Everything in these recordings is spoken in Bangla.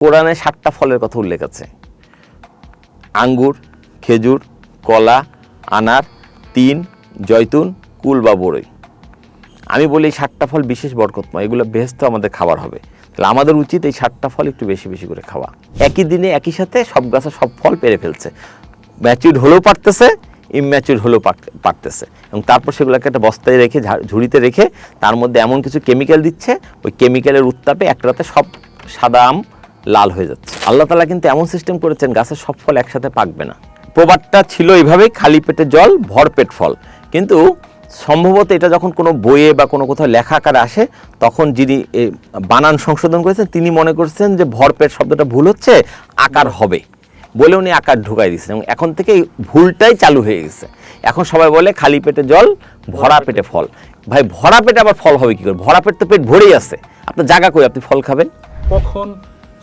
কোরআনে 7টা ফলের কথা উল্লেখ আছে। আঙ্গুর, খেজুর, কলা, আনার, তিন, জয়তুন, কুল বা বড়ই। আমি বলি এই 7টা ফল বিশেষ বরকতময়, এগুলো বেহেশতে আমাদের খাবার হবে। তাহলে আমাদের উচিত এই 7টা ফল একটু বেশি বেশি করে খাওয়া। একই দিনে একই সাথে সব গাছে সব ফল পেরে ফেলছে, ম্যাচিউর হলেও পারতেছে, ইম্যাচিউর হলেও পারতেছে, এবং তারপর সেগুলোকে একটা বস্তায় রেখে ঝুড়িতে রেখে তার মধ্যে এমন কিছু কেমিক্যাল দিচ্ছে, ওই কেমিক্যালের উত্তাপে এক রাতে সব সাদা আম লাল হয়ে যাচ্ছে। আল্লাহ তাআলা কিন্তু এমন সিস্টেম করেছেন গাছের সব ফল একসাথে পাকবে না। প্রবাদটা ছিল এইভাবেই, খালি পেটে জল, ভর পেট ফল। কিন্তু সম্ভবত এটা যখন কোনো বইয়ে বা কোনো কোথাও লেখা আকারে আসে, তখন যিনি বানান সংশোধন করেছেন তিনি মনে করছেন যে ভরপেট শব্দটা ভুল হচ্ছে, আকার হবে বলে উনি আকার ঢুকাই দিচ্ছেন, এবং এখন থেকে এই ভুলটাই চালু হয়ে গেছে। এখন সবাই বলে খালি পেটে জল, ভরা পেটে ফল। ভাই ভরা পেটে আবার ফল হবে কি করে? ভরা পেট তো পেট ভরেই আছে, আপনার জায়গা কই আপনি ফল খাবেন? কখন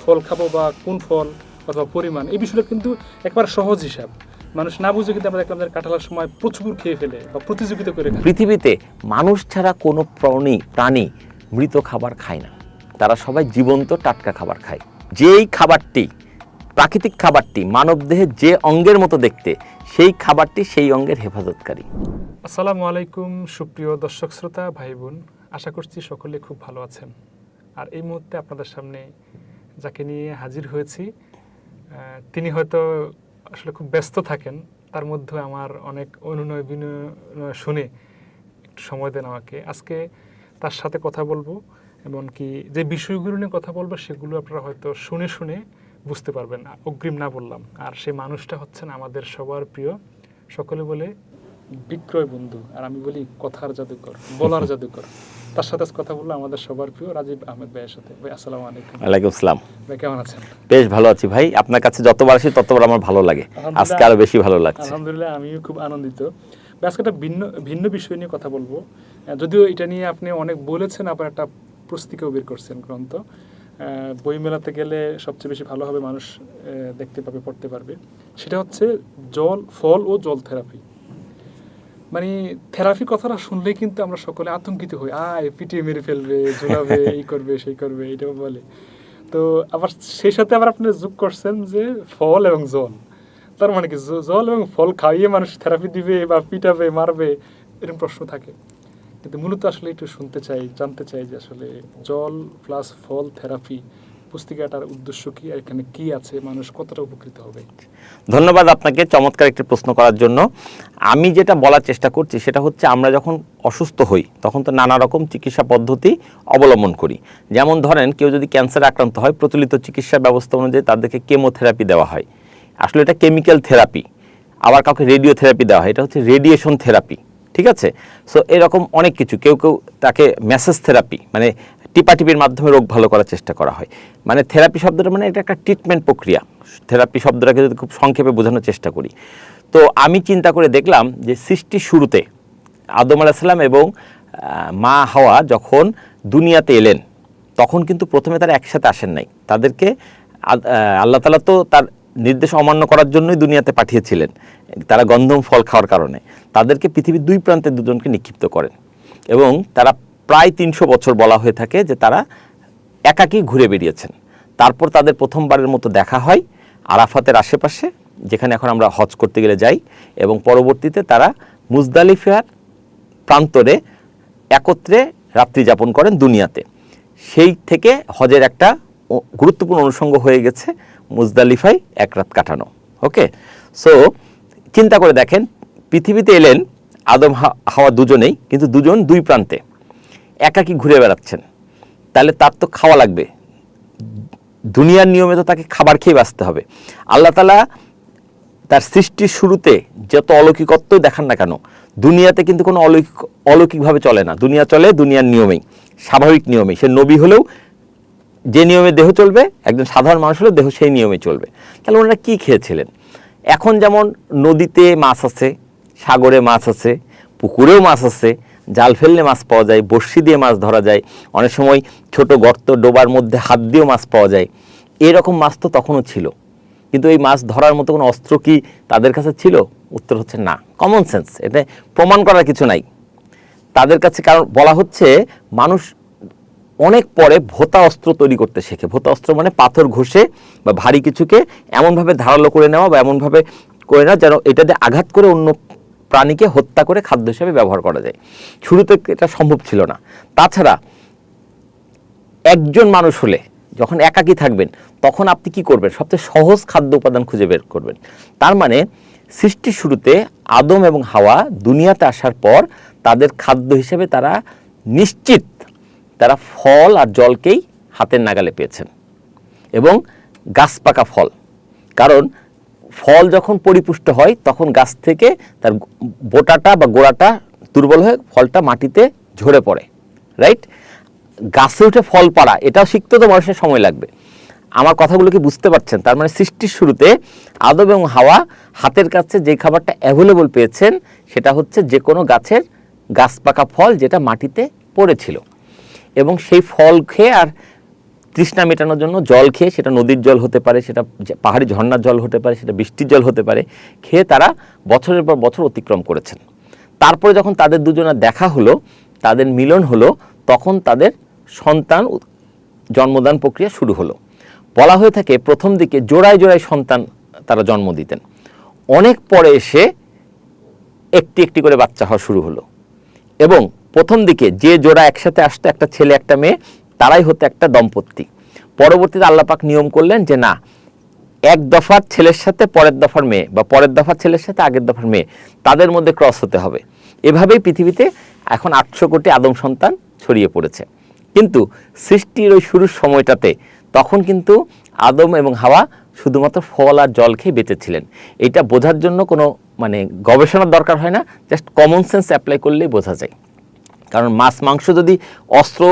ফল খাবো বা কোন ফল অথবা পরিমাণ, এই বিষয়টা কিন্তু একবার সহজ হিসাব। মানুষ না বুঝে কিন্তু আমরা দেখলাম কাঁঠালের সময় প্রচুর খেয়ে ফেলে বা প্রতিযোগিতা করে খায়। পৃথিবীতে মানুষ ছাড়া কোনো প্রাণী মৃত খাবার খায় না, তারা সবাই জীবন্ত টাটকা খাবার খায়। যেই খাবারটি প্রাকৃতিক খাবারটি মানবদেহে যে অঙ্গের মতো দেখতে, সেই খাবারটি সেই অঙ্গের হেফাজতকারী। আসসালামু আলাইকুম সুপ্রিয় দর্শক শ্রোতা ভাই বোন, আশা করছি সকলে খুব ভালো আছেন। আর এই মুহূর্তে আপনাদের সামনে যাকে নিয়ে হাজির হয়েছি, তিনি হয়তো আসলে খুব ব্যস্ত থাকেন, তার মধ্যে আমার অনেক অনুনয় বিনয় শুনে একটু সময় দেন আমাকে। আজকে তার সাথে কথা বলবো, এমনকি যে বিষয়গুলো নিয়ে কথা বলবো সেগুলো আপনারা হয়তো শুনে শুনে বুঝতে পারবেন, অগ্রিম না বললাম। আর সেই মানুষটা হচ্ছেন আমাদের সবার প্রিয়, সকলে বলে বিক্রয় বন্ধু, আর আমি বলি কথার জাদুকর, বলার জাদুকর। তার সাথে কথা বললো আমাদের সবার প্রিয় রাজীব আহমেদ ভাইয়ের সাথে। ভাই আসসালামু আলাইকুম। ওয়ালাইকুম আসসালাম। ভাই কেমন আছেন? বেশ ভালো আছি ভাই, আপনার কাছে যতবার আসি ততবার আমার ভালো লাগে, আজকে আরো বেশি ভালো লাগছে। আলহামদুলিল্লাহ, আমিও খুব আনন্দিত। আজকে একটা ভিন্ন বিষয় নিয়ে কথা বলবো, যদিও এটা নিয়ে আপনি অনেক বলেছেন, আবার একটা পুস্তিকাও বের করছেন, গ্রন্থ। বই মেলাতে গেলে সবচেয়ে বেশি ভালো হবে, মানুষ দেখতে পাবে, পড়তে পারবে। সেটা হচ্ছে ফল ও জল থেরাপি। মানে থেরাপি কথাটা শুনলেই কিন্তু আমরা সকলে আতঙ্কিত হই, পিটিয়ে মেরে ফেলবে, ঝুলাবে, এই করবে সেই করবে, এটাও বলে। তো আবার সেই সাথে আবার আপনি যোগ করছেন যে ফল এবং জল, তার মানে কি জল এবং ফল খাইয়ে মানুষ থেরাপি দিবে বা পিটাবে, মারবে, এরকম প্রশ্ন থাকে। কিন্তু মূলত আসলে একটু জানতে চাই যে আসলে জল প্লাস ফল থেরাপি পুস্তিকাটার উদ্দেশ্য কি, আর এখানে কি আছে, মানুষ কতটা উপকৃত হবে? ধন্যবাদ আপনাকে চমৎকার একটি প্রশ্ন করার জন্য। আমি যেটা বলার চেষ্টা করছি সেটা হচ্ছে, আমরা যখন অসুস্থ হই তখন তো নানা রকম চিকিৎসা পদ্ধতি অবলম্বন করি। যেমন ধরেন, কেউ যদি ক্যান্সারে আক্রান্ত হয়, প্রচলিত চিকিৎসা ব্যবস্থা অনুযায়ী তাদেরকে কেমোথেরাপি দেওয়া হয়, আসলে এটা কেমিক্যাল থেরাপি। আবার কাউকে রেডিওথেরাপি দেওয়া হয়, এটা হচ্ছে রেডিয়েশন থেরাপি, ঠিক আছে? সো এরকম অনেক কিছু। কেউ তাকে মেসেজ থেরাপি, মানে টিপাটিপির মাধ্যমে রোগ ভালো করার চেষ্টা করা হয়। মানে থেরাপি শব্দটা মানে এটা একটা ট্রিটমেন্ট প্রক্রিয়া। থেরাপি শব্দটাকে যদি খুব সংক্ষেপে বোঝানোর চেষ্টা করি, তো আমি চিন্তা করে দেখলাম যে সৃষ্টির শুরুতে আদম আলাইহিস সালাম এবং মা হাওয়া যখন দুনিয়াতে এলেন, তখন কিন্তু প্রথমে তারা একসাথে আসেন নাই। তাদেরকে আল্লাহ তাআলা তো তার নির্দেশ অমান্য করার জন্যই দুনিয়াতে পাঠিয়েছিলেন। তারা গন্ধম ফল খাওয়ার কারণে তাদেরকে পৃথিবীর দুই প্রান্তে দুজনকে নিক্ষিপ্ত করেন, এবং তারা প্রায় 300 বছর বলা হয়ে থাকে যে তারা একাকী ঘুরে বেরিয়েছেন। তারপর তাদের প্রথমবারের মতো দেখা হয় আরাফাতের আশেপাশে, যেখানে এখন আমরা হজ করতে গেলে যাই, এবং পরবর্তীতে তারা মুজদালিফার প্রান্তরে একত্রে রাত্রি যাপন করেন দুনিয়াতে। সেই থেকে হজের একটা গুরুত্বপূর্ণ অনুষঙ্গ হয়ে গেছে মুজদালিফায় এক রাত কাটানো। ওকে, সো চিন্তা করে দেখেন, পৃথিবীতে এলেন আদম হাওয়া দুজনেই, কিন্তু দুজন দুই প্রান্তে একাকী ঘুরে বেড়াচ্ছেন। তাহলে তার তো খাওয়া লাগবে, দুনিয়ার নিয়মে তো তাকে খাবার খেয়ে বাঁচতে হবে। আল্লাহ তাআলা তার সৃষ্টির শুরুতে যত অলৌকিকত্ব দেখান না কেন, দুনিয়াতে কিন্তু কোনো অলৌকিকভাবে চলে না। দুনিয়া চলে দুনিয়ার নিয়মেই, স্বাভাবিক নিয়মেই। সে নবী হলেও যে নিয়মে দেহ চলবে, একজন সাধারণ মানুষ হলেও দেহ সেই নিয়মে চলবে। তাহলে ওনারা কী খেয়েছিলেন? এখন যেমন নদীতে মাছ আছে, সাগরে মাছ আছে, পুকুরেও মাছ আছে, জাল ফেললে মাছ পাওয়া যায়, বড়শি দিয়ে মাছ ধরা যায়, অনেক সময় ছোট গর্ত ডোবার মধ্যে হাত দিয়েও মাছ পাওয়া যায়। এরকম মাছ তো তখনও ছিল, কিন্তু এই মাছ ধরার মতো কোনো অস্ত্র কি তাদের কাছে ছিল? উত্তর হচ্ছে না। কমন সেন্স, এটা প্রমাণ করার কিছু নাই তাদের কাছে। কারণ বলা হচ্ছে মানুষ অনেক পরে ভোঁতা অস্ত্র তৈরি করতে শেখে। ভোঁতা অস্ত্র মানে পাথর ঘষে বা ভারী কিছুকে এমনভাবে ধারালো করে নেওয়া বা এমনভাবে করে নেওয়া যেন এটাতে আঘাত করে অন্য প্রাণীকে হত্যা করে খাদ্য হিসেবে ব্যবহার করা যায়। শুরুতে এটা সম্ভব ছিল না। তাছাড়া একজন মানুষ হলে যখন একাকী থাকবেন তখন আপনি কি করবেন? সবচেয়ে সহজ খাদ্য উপাদান খুঁজে বের করবেন। তার মানে সৃষ্টির শুরুতে আদম এবং হাওয়া দুনিয়াতে আসার পর তাদের খাদ্য হিসেবে তারা নিশ্চিত তারা ফল আর জলকেই হাতের নাগালে পেয়েছেন এবং গাছ পাকা ফল। কারণ ফল যখন পরিপুষ্ট হয় তখন গাছ থেকে তার বোটাটা বা গোড়াটা দুর্বল হয়ে ফলটা মাটিতে ঝরে পড়ে, রাইট? গাছে উঠে ফল পাড়া এটাও শিখতে তো মানুষের সময় লাগবে। আমার কথাগুলো কি বুঝতে পারছেন? তার মানে সৃষ্টির শুরুতে আদম এবং হাওয়া হাতের কাছে যে খাবারটা অ্যাভেলেবল পেয়েছেন সেটা হচ্ছে যে কোনো গাছের গাছ পাকা ফল যেটা মাটিতে পড়েছিল, এবং সেই ফল খেয়ে আর তৃষ্ণা মেটানোর জন্য জল খেয়ে, সেটা নদীর জল হতে পারে, সেটা পাহাড়ি ঝর্ণার জল হতে পারে, সেটা বৃষ্টির জল হতে পারে, খেয়ে তারা বছরের পর বছর অতিক্রম করেছেন। তারপরে যখন তাদের দুজনের দেখা হলো, তাদের মিলন হলো, তখন তাদের সন্তান জন্মদান প্রক্রিয়া শুরু হলো। বলা হয়ে থাকে প্রথম দিকে জোড়ায় জোড়ায় সন্তান তারা জন্ম দিতেন, অনেক পরে এসে একটি একটি করে বাচ্চা হওয়া শুরু হলো, এবং প্রথম দিকে যে জোড়া একসাথে আসতো, একটা ছেলে একটা মেয়ে, তারাই হতো একটা দম্পতি। পরবর্তীতে আল্লাহ পাক নিয়ম করলেন যে না, এক দফার ছেলের সাথে পরের দফার মেয়ে বা পরের দফার ছেলের সাথে আগের দফার মেয়ে, তাদের মধ্যে ক্রস হতে হবে। এভাবেই পৃথিবীতে এখন 800 কোটি আদম সন্তান ছড়িয়ে পড়েছে। কিন্তু সৃষ্টির ওই শুরুর সময়টাতে তখন কিন্তু আদম এবং হাওয়া শুধুমাত্র ফল আর জল খেয়ে বেঁচেছিলেন। এটা বোঝার জন্য কোনো গবেষণার দরকার হয় না, জাস্ট কমন সেন্স অ্যাপ্লাই করলেই বোঝা যায়। কারণ মাছ মাংস যদি অস্ত্র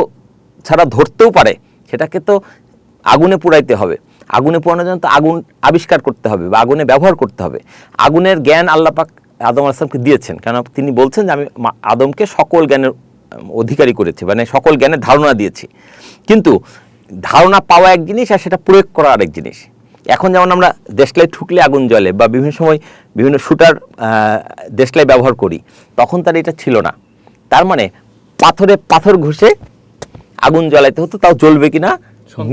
ছাড়া ধরতেও পারে, সেটাকে তো আগুনে পুড়াইতে হবে। আগুনে পোড়ানোর জন্য তো আগুন আবিষ্কার করতে হবে বা আগুনে ব্যবহার করতে হবে। আগুনের জ্ঞান আল্লাহ পাক আদম আলাইহিস সালামকে দিয়েছেন, কারণ তিনি বলছেন যে আমি আদমকে সকল জ্ঞানের অধিকারী করেছি, মানে সকল জ্ঞানের ধারণা দিয়েছি। কিন্তু ধারণা পাওয়া এক জিনিস আর সেটা প্রয়োগ করা আরেক জিনিস। এখন যেমন আমরা দেশলাই ঠুকলে আগুন জ্বলে বা বিভিন্ন সময় বিভিন্ন শুটার দেশলাই ব্যবহার করি, তখন তার এটা ছিল না। তার মানে পাথর ঘষে আগুন জ্বালাইতে হতো, তাও জ্বলবে কিনা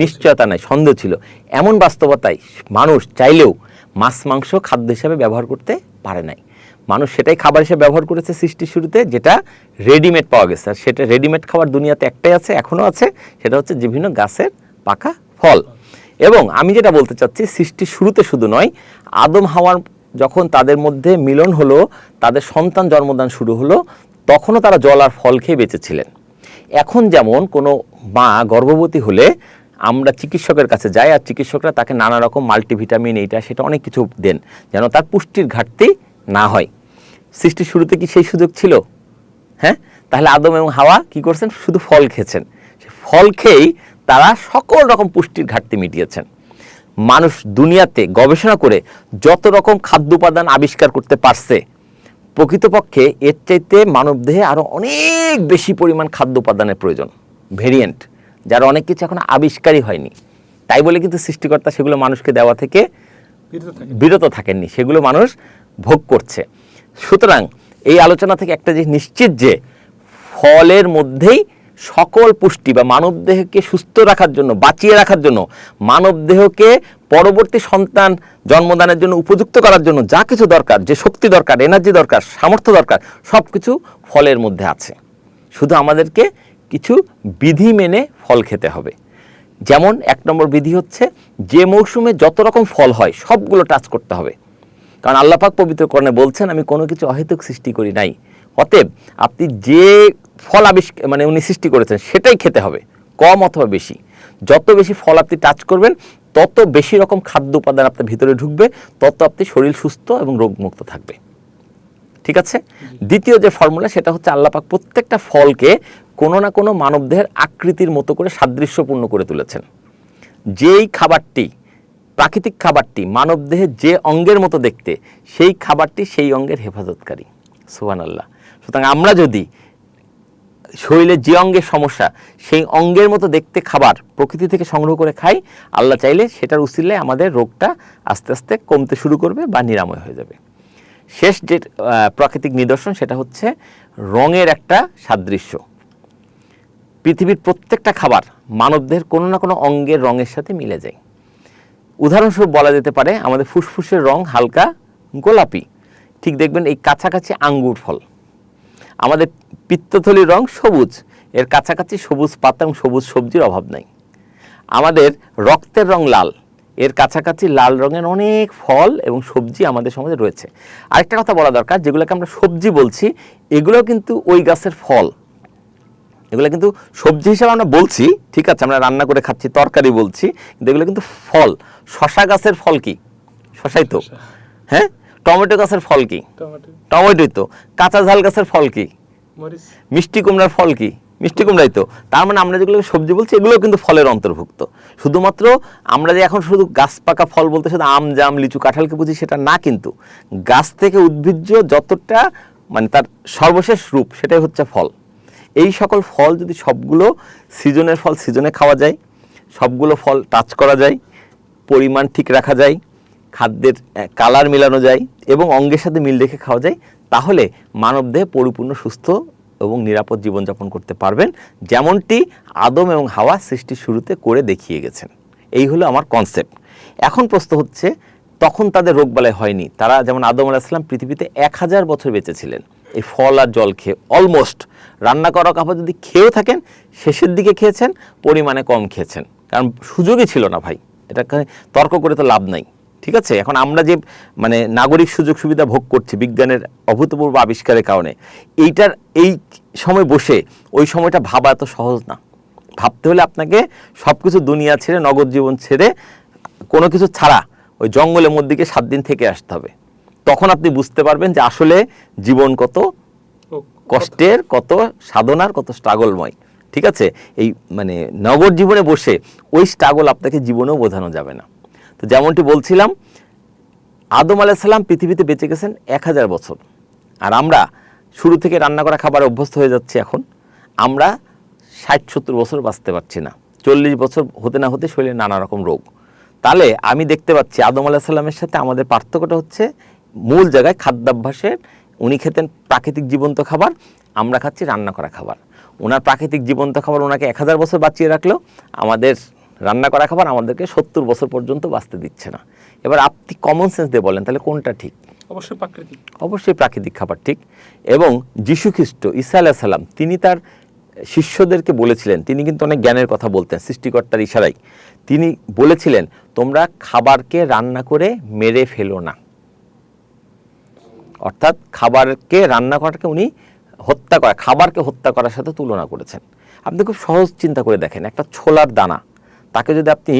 নিশ্চয়তা নাই, সন্দেহ ছিল। এমন বাস্তবতায় মানুষ চাইলেও মাছ মাংস খাদ্য হিসাবে ব্যবহার করতে পারে নাই। মানুষ সেটাই খাবার হিসেবে ব্যবহার করেছে সৃষ্টির শুরুতে, যেটা রেডিমেড পাওয়া গেছে। আর সেটা রেডিমেড খাবার দুনিয়াতে একটাই আছে, এখনও আছে, সেটা হচ্ছে বিভিন্ন গাছের পাকা ফল। এবং আমি যেটা বলতে চাচ্ছি, সৃষ্টির শুরুতে শুধু নয়, আদম হাওয়ার যখন তাদের মধ্যে মিলন হলো, তাদের সন্তান জন্মদান শুরু হলো, তখনও তারা জল আর ফল খেয়ে বেঁচেছিলেন। এখন যেমন কোনো মা গর্ভবতী হলে আমরা চিকিৎসকের কাছে যাই, আর চিকিৎসকরা তাকে নানা রকম মাল্টিভিটামিন এইটা সেটা অনেক কিছু দেন যেন তার পুষ্টির ঘাটতি না হয়। সৃষ্টির শুরুতে কি সেই সুযোগ ছিল? হ্যাঁ, তাহলে আদম এবং হাওয়া কি করছেন? শুধু ফল খেয়েছেন। ফল খেয়েই তারা সকল রকম পুষ্টির ঘাটতি মিটিয়েছেন। মানুষ দুনিয়াতে গবেষণা করে যত রকম খাদ্য উপাদান আবিষ্কার করতে পারছে, প্রকৃতপক্ষে এর চাইতে মানবদেহে আরও অনেক বেশি পরিমাণ খাদ্য উপাদানের প্রয়োজন, ভেরিয়েন্ট, যার অনেক কিছু এখন আবিষ্কারই হয়নি। তাই বলে কিন্তু সৃষ্টিকর্তা সেগুলো মানুষকে দেওয়া থেকে বিরত থাকেননি, সেগুলো মানুষ ভোগ করছে। সুতরাং এই আলোচনা থেকে একটা জিনিস নিশ্চিত, যে ফলের মধ্যেই সকল পুষ্টি বা মানবদেহকে সুস্থ রাখার জন্য, বাঁচিয়ে রাখার জন্য, মানবদেহকে পরবর্তী সন্তান জন্মদানের জন্য উপযুক্ত করার জন্য যা কিছু দরকার, যে শক্তি দরকার, এনার্জি দরকার, সামর্থ্য দরকার, সব কিছু ফলের মধ্যে আছে। শুধু আমাদেরকে কিছু বিধি মেনে ফল খেতে হবে। যেমন 1 নম্বর বিধি হচ্ছে, যে মৌসুমে যত রকম ফল হয় সবগুলো টাচ করতে হবে। কারণ আল্লাহ পাক পবিত্র কোরআনে বলছেন, আমি কোনো কিছু অহেতুক সৃষ্টি করি নাই। অতএব আপনি যে ফল উনি সৃষ্টি করেছেন সেটাই খেতে হবে, কম অথবা বেশি। যত বেশি ফল আপনি টাচ করবেন, তত বেশি রকম খাদ্য উপাদান আপনার ভিতরে ঢুকবে, তত আপনি শরীর সুস্থ এবং রোগমুক্ত থাকবে। ঠিক আছে? দ্বিতীয় যে ফর্মুলা, সেটা হচ্ছে আল্লাহ পাক প্রত্যেকটা ফলকে কোনো না কোনো মানবদেহের আকৃতির মতো করে সাদৃশ্যপূর্ণ করে তুলেছেন। যেই খাবারটি, প্রাকৃতিক খাবারটি মানবদেহে যে অঙ্গের মতো দেখতে, সেই খাবারটি সেই অঙ্গের হেফাজতকারী। সুবহানাল্লাহ। সুতরাং আমরা যদি শরীরে যে অঙ্গের সমস্যা, সেই অঙ্গের মতো দেখতে খাবার প্রকৃতি থেকে সংগ্রহ করে খাই, আল্লাহ চাইলে সেটার উসিলায় আমাদের রোগটা আস্তে আস্তে কমতে শুরু করবে বা নিরাময় হয়ে যাবে। শেষ যে প্রাকৃতিক নিদর্শন, সেটা হচ্ছে রঙের একটা সাদৃশ্য। পৃথিবীর প্রত্যেকটা খাবার মানবদেহের কোনো না কোনো অঙ্গের রঙের সাথে মিলে যায়। উদাহরণস্বরূপ বলা যেতে পারে আমাদের ফুসফুসের রং হালকা গোলাপি, ঠিক দেখবেন এই কাছাকাছি আঙ্গুর ফল। আমাদের পিত্তথলির রং সবুজ, এর কাছাকাছি সবুজ পাতা এবং সবুজ সবজির অভাব নাই। আমাদের রক্তের রং লাল, এর কাছাকাছি লাল রঙের অনেক ফল এবং সবজি আমাদের সমাজে রয়েছে। আরেকটা কথা বলা দরকার, যেগুলোকে আমরা সবজি বলছি এগুলো কিন্তু ওই গাছের ফল, এগুলো কিন্তু সবজি হিসাবে আমরা বলছি, ঠিক আছে, আমরা রান্না করে খাচ্ছি, তরকারি বলছি, কিন্তু এগুলো কিন্তু ফল। শশা গাছের ফল কি? শশাই তো। হ্যাঁ, টমেটো গাছের ফল কি? টমেটোই তো। কাঁচা ঝাল গাছের ফল কি? মরিচ। মিষ্টি কুমড়ার ফল কি? মিষ্টি কুমড়াই তো। তার মানে আমরা যেগুলো সবজি বলছি এগুলো কিন্তু ফলের অন্তর্ভুক্ত। শুধুমাত্র আমরা যে এখন শুধু গাছ পাকা ফল বলতে শুধু আম, জাম, লিচু, কাঁঠালকে বুঝি সেটা না, কিন্তু গাছ থেকে উদ্ভিজ্জ যতটা মানে তার সর্বশেষ রূপ সেটাই হচ্ছে ফল। এই সকল ফল যদি সবগুলো সিজনের ফল সিজনে খাওয়া যায়, সবগুলো ফল টাচ করা যায়, পরিমাণ ঠিক রাখা যায়, খাদ্যের কালার মেলানো যায় এবং অঙ্গের সাথে মিল রেখে খাওয়া যায়, তাহলে মানবদেহে পরিপূর্ণ সুস্থ এবং নিরাপদ জীবনযাপন করতে পারবেন, যেমনটি আদম এবং হাওয়া সৃষ্টির শুরুতে করে দেখিয়ে গেছেন। এই হলো আমার কনসেপ্ট। এখন প্রশ্ন হচ্ছে, তখন তাদের রোগবালাই হয়নি। তারা যেমন আদম আলাইহিস সালাম পৃথিবীতে 1000 বছর বেঁচে ছিলেন এই ফল আর জল খেয়ে। অলমোস্ট রান্না করা খাবার যদি খেয়েও থাকেন, শেষের দিকে খেয়েছেন, পরিমাণে কম খেয়েছেন, কারণ সুযোগই ছিল না ভাই। এটা তর্ক করে তো লাভ নাই, ঠিক আছে। এখন আমরা যে মানে নাগরিক সুযোগ সুবিধা ভোগ করছি বিজ্ঞানের অভূতপূর্ব আবিষ্কারের কারণে, এই সময় বসে ওই সময়টা ভাবা এত সহজ না। ভাবতে হলে আপনাকে সব কিছু দুনিয়া ছেড়ে, নগদ জীবন ছেড়ে, কোনো কিছু ছাড়া ওই জঙ্গলের মধ্যে গিয়ে 7 দিন থেকে আসতে হবে। তখন আপনি বুঝতে পারবেন যে আসলে জীবন কত কষ্টের, কত সাধনার, কত স্ট্রাগলময়, ঠিক আছে। এই মানে নগর জীবনে বসে ওই স্ট্রাগল আপনাকে জীবনেও বোঝানো যাবে না। তো যেমনটি বলছিলাম, আদম আলাইহিস সালাম পৃথিবীতে বেঁচে গেছেন 1000 বছর, আর আমরা শুরু থেকে রান্না করা খাবার অভ্যস্ত হয়ে যাচ্ছি। এখন আমরা 60-70 বছর বাঁচতে পারছি না, 40 বছর হতে না হতে শরীরে নানা রকম রোগ। তাহলে আমি দেখতে পাচ্ছি আদম আলাইহিস সালামের সাথে আমাদের পার্থক্যটা হচ্ছে মূল জায়গায় খাদ্যাভ্যাসের। উনি খেতেন প্রাকৃতিক জীবন্ত খাবার, আমরা খাচ্ছি রান্না করা খাবার। ওনার প্রাকৃতিক জীবন্ত খাবার ওনাকে 1000 বছর বাঁচিয়ে রাখলেও আমাদের রান্না করা খাবার আমাদেরকে 70 বছর পর্যন্ত বাঁচতে দিচ্ছে না। এবার আপনি কমন সেন্স দিয়ে বলেন, তাহলে কোনটা ঠিক? অবশ্যই প্রাকৃতিক। অবশ্যই প্রাকৃতিক খাবার ঠিক। এবং যীশু খ্রিস্ট, ঈসা আলাইহিস সালাম, তিনি তার শিষ্যদেরকে বলেছিলেন, তিনি কিন্তু অনেক জ্ঞানের কথা বলতেন সৃষ্টিকর্তার ইশারায়। তিনি বলেছিলেন, তোমরা খাবারকে রান্না করে মেরে ফেলো না। অর্থাৎ খাবারকে রান্না করাকে উনি হত্যা করা, খাবারকে হত্যা করার সাথে তুলনা করেছেন। আপনি খুব সহজ চিন্তা করে দেখেন, একটা ছোলার দানা, তাকে যদি আপনি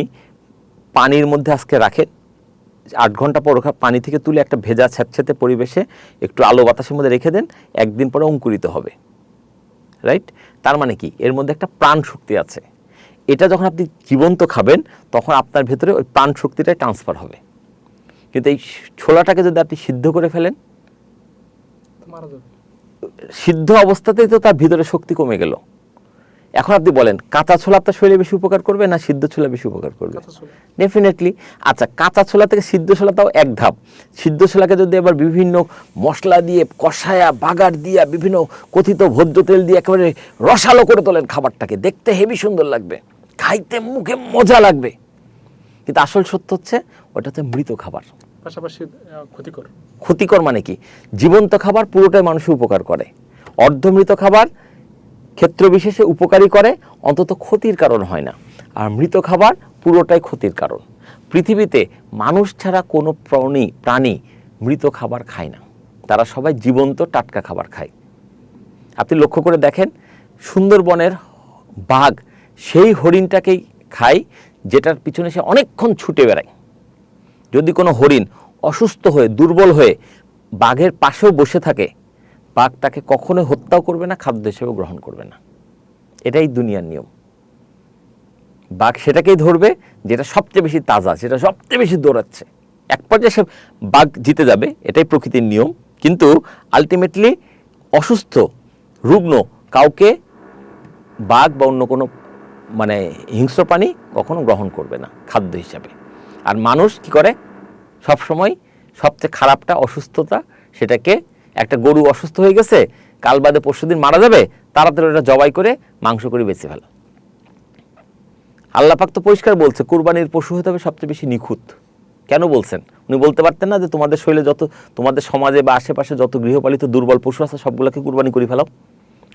পানির মধ্যে আজকে রাখেন, 8 ঘন্টা পর পানি থেকে তুলে একটা ভেজা স্যাঁতস্যাঁতে পরিবেশে একটু আলো বাতাসের মধ্যে রেখে দেন, একদিন পরে অঙ্কুরিত হবে, রাইট? তার মানে কি, এর মধ্যে একটা প্রাণ শক্তি আছে। এটা যখন আপনি জীবন্ত খাবেন, তখন আপনার ভেতরে ওই প্রাণ শক্তিটাই ট্রান্সফার হবে। কিন্তু এই ছোলাটাকে যদি আপনি সিদ্ধ করে ফেলেন, মারা যাবে। সিদ্ধ অবস্থাতেই তো তার ভিতরে শক্তি কমে গেল। এখন আপনি বলেন, কাঁচা ছোলা আপনার শরীরে বেশি উপকার করবে না সিদ্ধ ছোলা বেশি উপকার করবে? ডেফিনেটলি। আচ্ছা, কাঁচা ছোলা থেকে সিদ্ধ ছোলা তাও এক ধাপ। সিদ্ধ ছোলাকে যদি এবার বিভিন্ন মশলা দিয়ে কষায়া, বাগার দিয়া, বিভিন্ন কথিত ভোজ্য তেল দিয়ে একেবারে রসালো করে তোলেন খাবারটাকে, দেখতে হেভি সুন্দর লাগবে, খাইতে মুখে মজা লাগবে, কিন্তু আসল সত্য হচ্ছে ওটা হচ্ছে মৃত খাবার, পাশাপাশি ক্ষতিকর। ক্ষতিকর মানে কি, জীবন্ত খাবার পুরোটাই মানুষের উপকার করে, অর্ধমৃত খাবার ক্ষেত্র বিশেষে উপকারী করে, অন্তত ক্ষতির কারণ হয় না। আর মৃত খাবার পুরোটাই ক্ষতির কারণ। পৃথিবীতে মানুষ ছাড়া কোনো প্রাণী মৃত খাবার খায় না, তারা সবাই জীবন্ত টাটকা খাবার খায়। আপনি লক্ষ্য করে দেখেন, সুন্দরবনের বাঘ সেই হরিণটাকেই খায় যেটার পিছনে সে অনেকক্ষণ ছুটে বেড়ায়। যদি কোনো হরিণ অসুস্থ হয়ে, দুর্বল হয়ে বাঘের পাশেও বসে থাকে, বাঘ তাকে কখনোই হত্যাও করবে না, খাদ্য হিসেবে গ্রহণ করবে না। এটাই দুনিয়ার নিয়ম। বাঘ সেটাকেই ধরবে যেটা সবচেয়ে বেশি তাজা, যেটা সবচেয়ে বেশি দৌড়াচ্ছে। এক পর্যায়ে সে বাঘ জিতে যাবে, এটাই প্রকৃতির নিয়ম। কিন্তু আলটিমেটলি অসুস্থ, রুগ্ন কাউকে বাঘ বা অন্য কোনো মানে হিংস্র প্রাণী কখনো গ্রহণ করবে না খাদ্য হিসাবে। আর মানুষ কি করে, সবসময় সবচেয়ে খারাপটা অসুস্থতা, সেটাকে, একটা গরু অসুস্থ হয়ে গেছে, কাল বাদে পরশুদিন মারা যাবে, তাড়াতাড়ি ওটা জবাই করে মাংস করে বেঁচে ফেলো। আল্লাহ পাক তো পরিষ্কার বলছে কুরবানির পশু হতে হবে সবচেয়ে বেশি নিখুঁত। কেন বলছেন? উনি বলতে পারতেন না যে তোমাদের শরীরে যত, তোমাদের সমাজে বা আশেপাশে যত গৃহপালিত দুর্বল পশু আছে সবগুলোকে কুরবানি করে ফেলাও?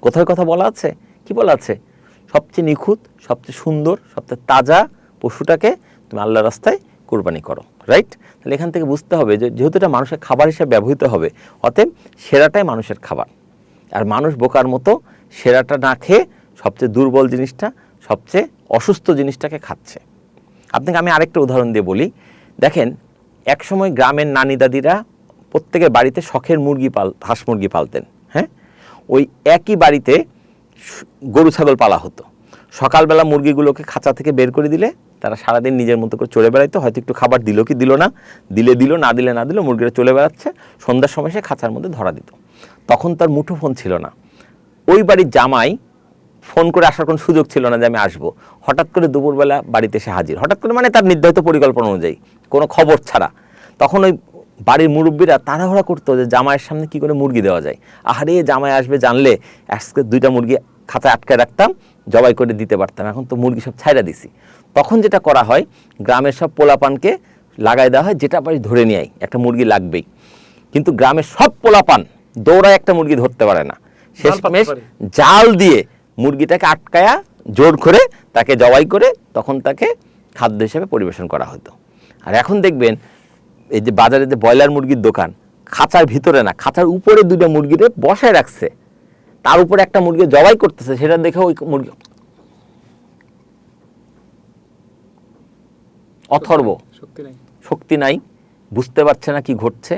কোথায় কথা বলা আছে? কি বলা আছে? সবচেয়ে নিখুঁত, সবচেয়ে সুন্দর, সবচেয়ে তাজা পশুটাকে তুমি আল্লাহর রাস্তায় কুরবানি করো, রাইট? তাহলে এখান থেকে বুঝতে হবে যে যেহেতু এটা মানুষের খাবার হিসেবে ব্যবহৃত হবে, অতএব সেরাটাই মানুষের খাবার। আর মানুষ বোকার মতো সেরাটা না খেয়ে সবচেয়ে দুর্বল জিনিসটা, সবচেয়ে অসুস্থ জিনিসটাকে খাচ্ছে। আপনাকে আমি আরেকটা উদাহরণ দিয়ে বলি। দেখেন, একসময় গ্রামের নানি দাদিরা প্রত্যেকের বাড়িতে শখের হাঁস মুরগি পালতেন। হ্যাঁ, ওই একই বাড়িতে গরু ছাগল পালা হতো। সকালবেলা মুরগিগুলোকে খাঁচা থেকে বের করে দিলে তারা সারাদিন নিজের মতো করে চড়ে বেড়াইতো। হয়তো একটু খাবার দিল কি দিল না, দিল না দিল, মুরগিরা চলে বেড়াচ্ছে। সন্ধ্যার সময় সে খাঁচার মধ্যে ধরা দিত। তখন তার মুঠোফোন ছিল না। ওই বাড়ির জামাই ফোন করে আসার কোনো সুযোগ ছিল না যে আমি আসবো। হঠাৎ করে দুপুরবেলা বাড়িতে এসে হাজির, হঠাৎ করে মানে তার নির্ধারিত পরিকল্পনা অনুযায়ী, কোনো খবর ছাড়া। তখন ওই বাড়ির মুরব্বীরা তাড়াহুড়া করতো যে জামাইয়ের সামনে কি করে মুরগি দেওয়া যায়। আহারে, জামাই আসবে জানলে আজকে 2টা মুরগি খাঁচায় আটকায় রাখতাম, জবাই করে দিতে পারতাম। এখন তো মুরগি সব ছাইড়া দিছি। তখন যেটা করা হয়, গ্রামের সব পোলাপানকে লাগাই দেওয়া হয়, যেটা পারি ধরে নিয়ে আয়, একটা মুরগি লাগবেই। কিন্তু গ্রামের সব পোলাপান দৌড়ায় একটা মুরগি ধরতে পারে না। শেষমেশ জাল দিয়ে মুরগিটাকে আটকায়া জোর করে তাকে জবাই করে তখন তাকে খাদ্য হিসেবে পরিবেশন করা হতো। আর এখন দেখবেন এই যে বাজারে যে ব্রয়লার মুরগির দোকান, খাঁচার ভিতরে না, খাঁচার উপরে 2টা মুরগিরে বসায় রাখছে, তার উপরে একটা মুরগি জবাই করতেছে, সেটা দেখে ওই মুরগি অথর্ব, শক্তি নাই, বুঝতে পারছে না কি ঘটছে।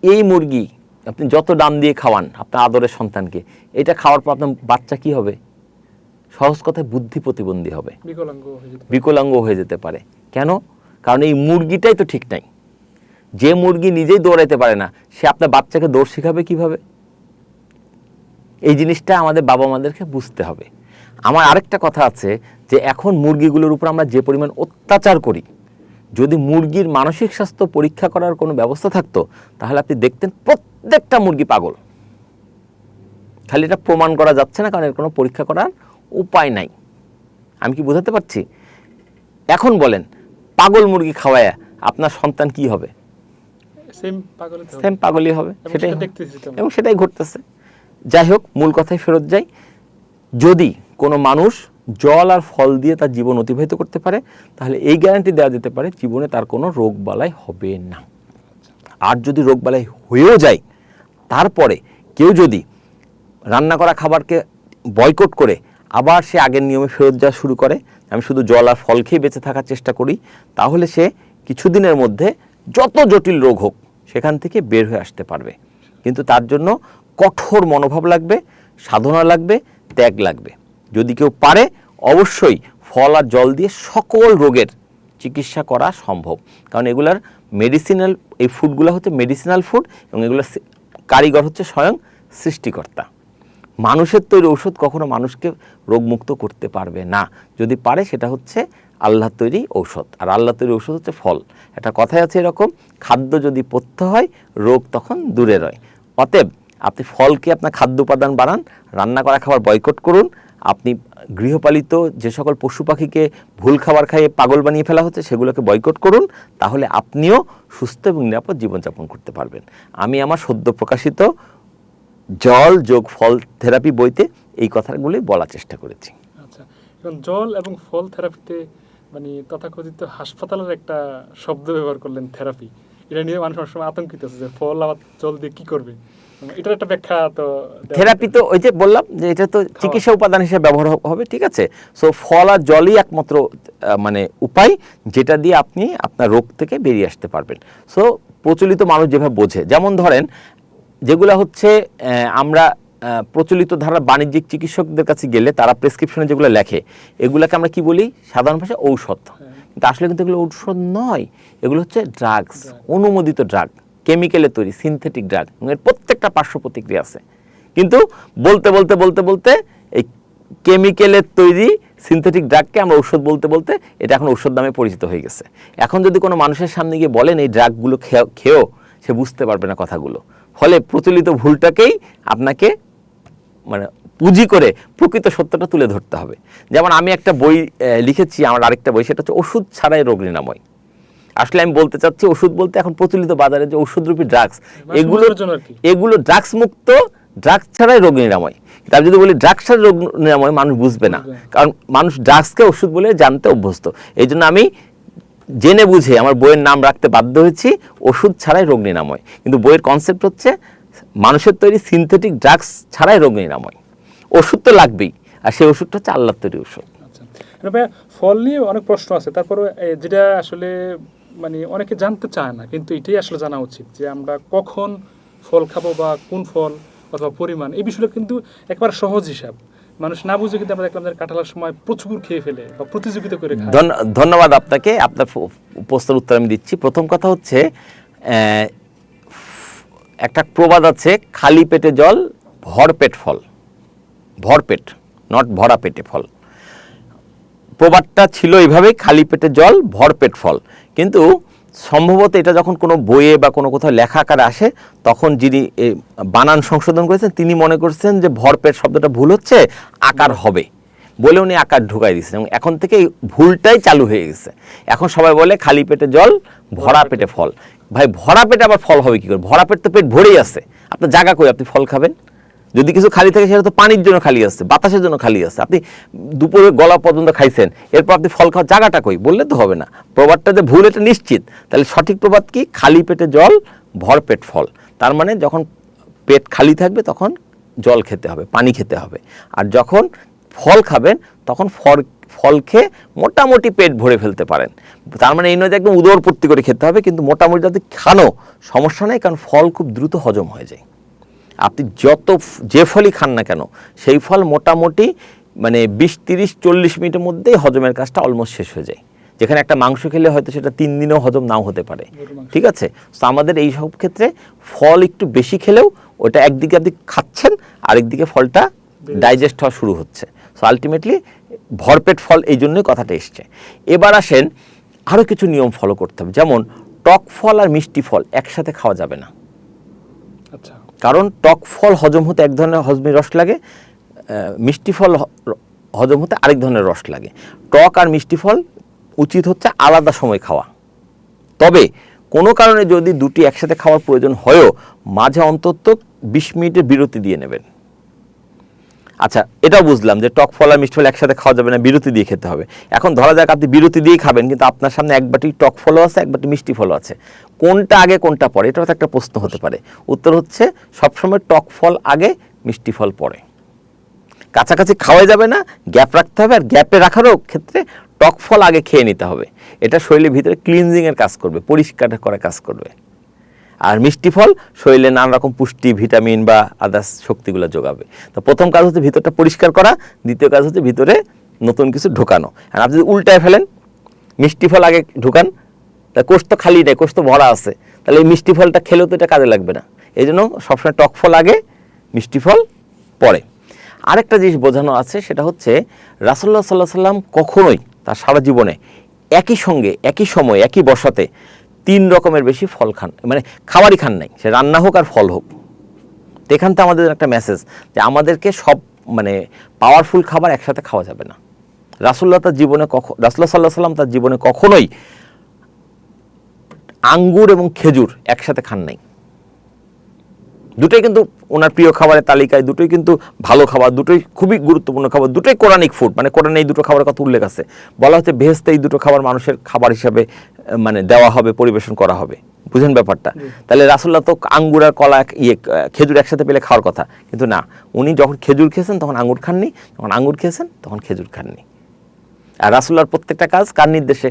এই মুরগি আপনি যত দাম দিয়ে খাওয়ান আপনার আদরের সন্তানকে, এটা খাওয়ার পর আপনার বাচ্চা কি হবে? সহজ কথায় বুদ্ধি প্রতিবন্ধী হবে, বিকলাঙ্গ হয়ে যেতে পারে। কেন? কারণ এই মুরগিটাই তো ঠিক নাই। যে মুরগি নিজেই দৌড়াইতে পারে না, সে আপনার বাচ্চাকে দৌড় শিখাবে কিভাবে? এই জিনিসটা আমাদের বাবা মাদেরকে বুঝতে হবে। আমার আরেকটা কথা আছে যে এখন মুরগিগুলোর উপর আমরা যে পরিমাণ অত্যাচার করি, যদি মুরগির মানসিক স্বাস্থ্য পরীক্ষা করার কোনো ব্যবস্থা থাকতো তাহলে আপনি দেখতেন প্রত্যেকটা মুরগি পাগল। খালি এটা প্রমাণ করা যাচ্ছে না, কারণ এর কোনো পরীক্ষা করার উপায় নাই। আমি কি বোঝাতে পারছি? এখন বলেন, পাগল মুরগি খাওয়ায় আপনার সন্তান কি হবে? সেম পাগলই হবে, সেটাই, এবং সেটাই ঘটতেছে। যাই হোক, মূল কথায় ফেরত যাই। যদি কোনো মানুষ জল আর ফল দিয়ে তার জীবন অতিবাহিত করতে পারে, তাহলে এই গ্যারান্টি দেওয়া যেতে পারে জীবনে তার কোনো রোগ বালাই হবে না। আর যদি রোগ বালাই হয়েও যায়, তারপরে কেউ যদি রান্না করা খাবারকে বয়কট করে আবার সে আগের নিয়মে ফেরত যাওয়া শুরু করে, আমি শুধু জল আর ফল খেয়ে বেঁচে থাকার চেষ্টা করি, তাহলে সে কিছুদিনের মধ্যে যত জটিল রোগ হোক সেখান থেকে বের হয়ে আসতে পারবে। কিন্তু তার জন্য কঠোর মনোভাব লাগবে, সাধনা লাগবে, ত্যাগ লাগবে। যদি কেউ পারে, অবশ্যই ফল আর জল দিয়ে সকল রোগের চিকিৎসা করা সম্ভব। কারণ এগুলার মেডিসিনাল, এই ফুডগুলো হচ্ছে মেডিসিনাল ফুড, এবং এগুলোর কারিগর হচ্ছে স্বয়ং সৃষ্টিকর্তা। মানুষের তৈরি ঔষধ কখনো মানুষকে রোগমুক্ত করতে পারবে না। যদি পারে সেটা হচ্ছে আল্লাহ তৈরি ঔষধ, আর আল্লাহ তৈরি ঔষধ হচ্ছে ফল। একটা কথাই আছে এরকম, খাদ্য যদি পথ্য হয় রোগ তখন দূরে রয়। অতএব আপনি ফলকে আপনার খাদ্য উপাদান বানান, রান্না করা খাবার বয়কট করুন। আপনি গৃহপালিত যে সকল পশু পাখিকে ভুল খাবার খাইয়ে পাগল বানিয়ে ফেলা হচ্ছে সেগুলোকে বয়কট করুন, তাহলে আপনিও সুস্থ এবং নিরাপদ জীবনযাপন করতে পারবেন। আমি আমার সদ্য প্রকাশিত জল যোগ ফল থেরাপি বইতে এই কথাগুলি বলার চেষ্টা করেছি। আচ্ছা, এখন জল এবং ফল থেরাপিতে মানে তথাকথিত হাসপাতালের একটা শব্দ ব্যবহার করলেন, থেরাপি। এটা নিয়ে মানুষ অনেক সময় আতঙ্কিত আছে যে ফল আবার জল দিয়ে কি করবে, এটার একটা ব্যাখ্যা। তো থেরাপি তো ওই যে বললাম যে এটা তো চিকিৎসা উপাদান হিসেবে ব্যবহার হবে, ঠিক আছে। সো ফল আর জলই একমাত্র মানে উপায় যেটা দিয়ে আপনি আপনার রোগ থেকে বেরিয়ে আসতে পারবেন। সো প্রচলিত মানুষ যেভাবে বোঝে, যেমন ধরেন যেগুলো হচ্ছে আমরা প্রচলিত ধারা বাণিজ্যিক চিকিৎসকদের কাছে গেলে তারা প্রেসক্রিপশনে যেগুলো লেখে এগুলোকে আমরা কি বলি সাধারণ ভাষায় ঔষধ। কিন্তু আসলে কিন্তু এগুলো ঔষধ নয়, এগুলো হচ্ছে ড্রাগস, অনুমোদিত ড্রাগ, কেমিক্যালে তৈরি সিনথেটিক ড্রাগ, এবং এর প্রত্যেকটা পার্শ্ব প্রতিক্রিয়া আছে। কিন্তু বলতে বলতে বলতে বলতে এই কেমিক্যালের তৈরি সিনথেটিক ড্রাগকে আমরা ঔষধ বলতে বলতে এটা এখন ঔষধ নামে পরিচিত হয়ে গেছে। এখন যদি কোনো মানুষের সামনে গিয়ে বলেন এই ড্রাগগুলো খেয়েও, সে বুঝতে পারবে না কথাগুলো। ফলে প্রচলিত ভুলটাকেই আপনাকে মানে পুঁজি করে প্রকৃত সত্যটা তুলে ধরতে হবে। যেমন আমি একটা বই লিখেছি, আমার আরেকটা বই, সেটা হচ্ছে ওষুধ ছাড়াই রোগ নিরাময়। আসলে আমি বলতে চাচ্ছি ওষুধ বলতে এখন প্রচলিত বাজারে যে ওষুধরূপী ড্রাগস, এগুলো ড্রাগস মুক্ত, ড্রাগস ছাড়াই রোগ নিরাময়। তার যদি বলি ড্রাগস ছাড়া রোগ নিরাময়, মানুষ বুঝবে না, কারণ মানুষ ড্রাগসকে ওষুধ বলে জানতে অভ্যস্ত। এই জন্য আমি জেনে বুঝে আমার বইয়ের নাম রাখতে বাধ্য হয়েছি ওষুধ ছাড়াই রোগ নিরাময়। কিন্তু বইয়ের কনসেপ্ট হচ্ছে মানুষের তৈরি সিনথেটিক ড্রাগস ছাড়াই রোগ নিরাময়। ওষুধ তো লাগবেই, আর সেই ওষুধটা হচ্ছে আল্লাহর তৈরি ওষুধ। ফল নিয়ে অনেক প্রশ্ন আছে, তারপরে যেটা আসলে মানে অনেকে জানতে চায় না, কিন্তু এটাই আসলে জানা উচিত যে আমরা কখন ফল খাবো বা কোন ফল অথবা পরিমাণ, এই বিষয়টা কিন্তু একবার সহজ হিসাব। মানুষ না বুঝে কিন্তু আমরা দেখলাম যে কাঁঠালের সময় প্রচুর খেয়ে ফেলে বা প্রতিযোগিতা করে খায়। ধন্যবাদ আপনাকে, আপনার প্রশ্নের উত্তর আমি দিচ্ছি। প্রথম কথা হচ্ছে একটা প্রবাদ আছে, খালি পেটে জল ভরপেট ফল। ভরপেট, নট ভরা পেটে ফল। প্রবাদটা ছিল এইভাবেই, খালি পেটে জল ভরপেট ফল। কিন্তু সম্ভবত এটা যখন কোনো বইয়ে বা কোনো কোথাও লেখা আকারে আসে, তখন যিনি বানান সংশোধন করেছেন তিনি মনে করছেন যে ভরপেট শব্দটা ভুল হচ্ছে, আকার হবে বলে উনি আকার ঢুকাই দিচ্ছেন, এবং এখন থেকে এই ভুলটাই চালু হয়ে গেছে। এখন সবাই বলে খালি পেটে জল ভরা পেটে ফল। ভাই ভরা পেটে আবার ফল হবে কি করে? ভরা পেট তো পেট ভরেই আছে, আপনার জায়গা কই আপনি ফল খাবেন? যদি কিছু খালি থাকে সেটা তো পানির জন্য খালি আছে, বাতাসের জন্য খালি আছে। আপনি দুপুরে গলা পর্যন্ত খাইছেন, এরপর আপনি ফল খাওয়ার জায়গাটা কই বললে তো হবে না। প্রবাদটা যে ভুল এটা নিশ্চিত। তাহলে সঠিক প্রবাদ কি? খালি পেটে জল ভরপেট ফল। তার মানে যখন পেট খালি থাকবে তখন জল খেতে হবে, পানি খেতে হবে, আর যখন ফল খাবেন তখন ফল খেয়ে মোটামুটি পেট ভরে ফেলতে পারেন। তার মানে এই নয় যে একদম উদরপূর্তি করে খেতে হবে, কিন্তু মোটামুটি যাতে খানো সমস্যা নেই, কারণ ফল খুব দ্রুত হজম হয়ে যায়। আপনি যে ফলই খান না কেন সেই ফল মোটামুটি মানে 20-30-40 মিনিটের মধ্যেই হজমের কাজটা অলমোস্ট শেষ হয়ে যায়। যেখানে একটা মাংস খেলে হয়তো সেটা 3 দিনেও হজম নাও হতে পারে, ঠিক আছে? তো আমাদের এই সব ক্ষেত্রে ফল একটু বেশি খেলেও ওটা একদিকে আপনি খাচ্ছেন, আরেকদিকে ফলটা ডাইজেস্ট হওয়া শুরু হচ্ছে। সো আলটিমেটলি ভরপেট ফল, এই জন্যই কথাটা এসছে। এবার আসেন আরও কিছু নিয়ম ফলো করতে হবে, যেমন টক ফল আর মিষ্টি ফল একসাথে খাওয়া যাবে না। আচ্ছা। কারণ টক ফল হজম হতে এক ধরনের হজমি রস লাগে, মিষ্টি ফল হজম হতে আরেক ধরনের রস লাগে। টক আর মিষ্টি ফল উচিত হচ্ছে আলাদা সময় খাওয়া। তবে কোনো কারণে যদি দুটি একসাথে খাওয়ার প্রয়োজন হয়ও, মাঝে অন্তত 20 মিনিটের বিরতি দিয়ে নেবেন। আচ্ছা, এটাও বুঝলাম যে টক ফল আর মিষ্টি ফল একসাথে খাওয়া যাবে না, বিরতি দিয়ে খেতে হবে। এখন ধরা যাক আপনি বিরতি দিয়ে খাবেন, কিন্তু আপনার সামনে এক বাটি টক ফলও আছে, এক বাটি মিষ্টি ফলও আছে, কোনটা আগে কোনটা পরে? এটা একটা প্রশ্ন হতে পারে। উত্তর হচ্ছে সবসময় টক ফল আগে, মিষ্টি ফল পরে। কাছাকাছি খাওয়া যাবে না, গ্যাপ রাখতে হবে, আর গ্যাপে রাখারও ক্ষেত্রে টক ফল আগে খেয়ে নিতে হবে। এটা শরীরের ভিতরে ক্লিনজিংয়ের কাজ করবে, পরিষ্কার করার কাজ করবে। আর মিষ্টি ফল শরীরে নানা রকম পুষ্টি, ভিটামিন বা আদার্স শক্তিগুলো যোগাবে। তো প্রথম কাজ হচ্ছে ভিতরটা পরিষ্কার করা, দ্বিতীয় কাজ হচ্ছে ভিতরে নতুন কিছু ঢোকানো। আর আপনি যদি উল্টায় ফেলেন, মিষ্টি ফল আগে ঢোকান, তা কোষ তো খালি নেই, কোষ তো ভরা আছে, তাহলে এই মিষ্টি ফলটা খেলেও তো এটা কাজে লাগবে না। এই জন্য সবসময় টক ফল আগে, মিষ্টি ফল পরে। আরেকটা জিনিস বোঝানো আছে, সেটা হচ্ছে রাসূলুল্লাহ সাল্লাল্লাহু আলাইহি সাল্লাম কখনোই তার সারা জীবনে একই সঙ্গে, একই সময়, একই বসাতে 3 রকমের বেশি ফল খান, মানে খাবারই খান নাই, সে রান্না হোক আর ফল হোক। তো এখান থেকে আমাদের একটা মেসেজ যে আমাদেরকে সব মানে পাওয়ারফুল খাবার একসাথে খাওয়া যাবে না। রাসূলুল্লাহ সাল্লাল্লাহু আলাইহি সাল্লাম তার জীবনে কখনোই আঙ্গুর এবং খেজুর একসাথে খান নাই। দুটোই কিন্তু ওনার প্রিয় খাবারের তালিকায়, দুটোই কিন্তু ভালো খাবার, দুটোই খুবই গুরুত্বপূর্ণ খাবার, দুটোই কোরআনিক ফুড, মানে কোরআনে এই দুটো খাবারের কথা উল্লেখ আছে। বলা হচ্ছে বেহেশতে এই দুটো খাবার মানুষের খাবার হিসাবে মানে দেওয়া হবে, পরিবেশন করা হবে। বুঝেন ব্যাপারটা? তাহলে রাসূলুল্লাহ তো আঙ্গুর আর কলা খেজুর একসাথে পেলে খাওয়ার কথা, কিন্তু না, উনি যখন খেজুর খেয়েছেন তখন আঙ্গুর খাননি, যখন আঙ্গুর খেয়েছেন তখন খেজুর খাননি। আর রাসূলুল্লাহর প্রত্যেকটা কাজ কার নির্দেশে?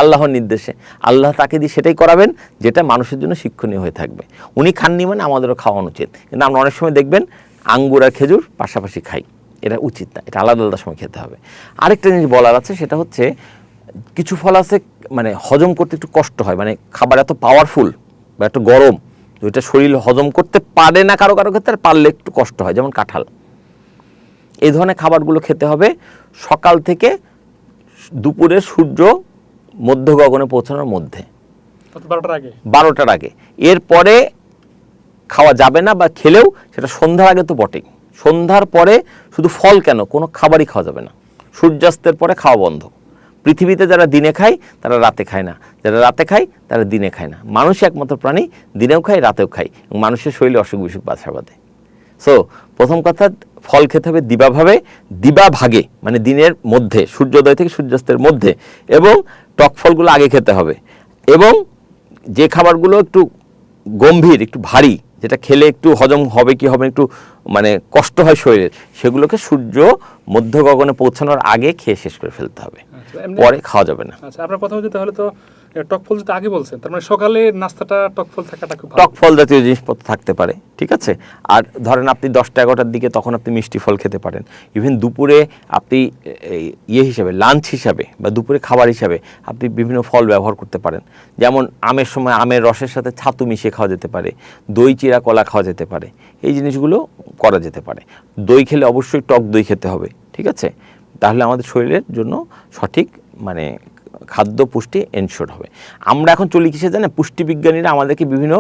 আল্লাহর নির্দেশে। আল্লাহ তাকে দিয়ে সেটাই করাবেন যেটা মানুষের জন্য শিক্ষণীয় হয়ে থাকবে। উনি খাননি মানে আমাদেরও খাওয়ানো উচিত। কিন্তু আমরা অনেক সময় দেখবেন আঙ্গুর আর খেজুর পাশাপাশি খাই, এটা উচিত না, এটা আলাদা আলাদা সময় খেতে হবে। আরেকটা জিনিস বলার আছে, সেটা হচ্ছে কিছু ফল আছে মানে হজম করতে একটু কষ্ট হয়, মানে খাবার এত পাওয়ারফুল বা এত গরম, যেটা শরীর হজম করতে পারে না কারো কারো ক্ষেত্রে, পারলে একটু কষ্ট হয়, যেমন কাঁঠাল। এই ধরনের খাবারগুলো খেতে হবে সকাল থেকে দুপুরে সূর্য মধ্য গগনে পৌঁছানোর মধ্যে, 12টার আগে। 12টার আগে। এরপরে খাওয়া যাবে না, বা খেলেও সেটা সন্ধ্যার আগে তো বটেই। সন্ধ্যার পরে শুধু ফল কেন, কোনো খাবারই খাওয়া যাবে না। সূর্যাস্তের পরে খাওয়া বন্ধ। পৃথিবীতে যারা দিনে খায় তারা রাতে খায় না, যারা রাতে খায় তারা দিনে খায় না। মানুষই একমাত্র প্রাণী দিনেও খায় রাতেও খায়, এবং মানুষের শরীরে অসুখ বিসুখ বাসা বাঁধে। সো প্রথম কথা, ফল খেতে হবে দিবাভাগে, মানে দিনের মধ্যে, সূর্যোদয় থেকে সূর্যাস্তের মধ্যে, এবং টক ফলগুলো আগে খেতে হবে। এবং যে খাবারগুলো একটু গম্ভীর, একটু ভারী, যেটা খেলে একটু হজম হবে কি হবে একটু মানে কষ্ট হয় শরীরের, সেগুলোকে সূর্য মধ্য গগনে পৌঁছানোর আগে খেয়ে শেষ করে ফেলতে হবে, পরে খাওয়া যাবে না। আচ্ছা, আপনার কথা হচ্ছে তাহলে তো টক ফল যেটা আগে বলছেন, তার মানে সকালে নাস্তাটা টক ফল থাকাটা খুব ভালো। টক ফল জাতীয় জিনিসপত্র থাকতে পারে, ঠিক আছে। আর ধরেন আপনি 10টা-11টার দিকে তখন আপনি মিষ্টি ফল খেতে পারেন। ইভেন দুপুরে আপনি হিসাবে, লাঞ্চ হিসাবে বা দুপুরে খাবার হিসাবে আপনি বিভিন্ন ফল ব্যবহার করতে পারেন। যেমন আমের সময় আমের রসের সাথে ছাতু মিশিয়ে খাওয়া যেতে পারে, দই চিরা কলা খাওয়া যেতে পারে, এই জিনিসগুলো করা যেতে পারে। দই খেলে অবশ্যই টক দই খেতে হবে, ঠিক আছে। তাহলে আমাদের শরীরের জন্য সঠিক মানে খাদ্য পুষ্টি এনশোর হবে। আমরা এখন চলি কিসে জানেন, পুষ্টিবিজ্ঞানীরা আমাদেরকে বিভিন্ন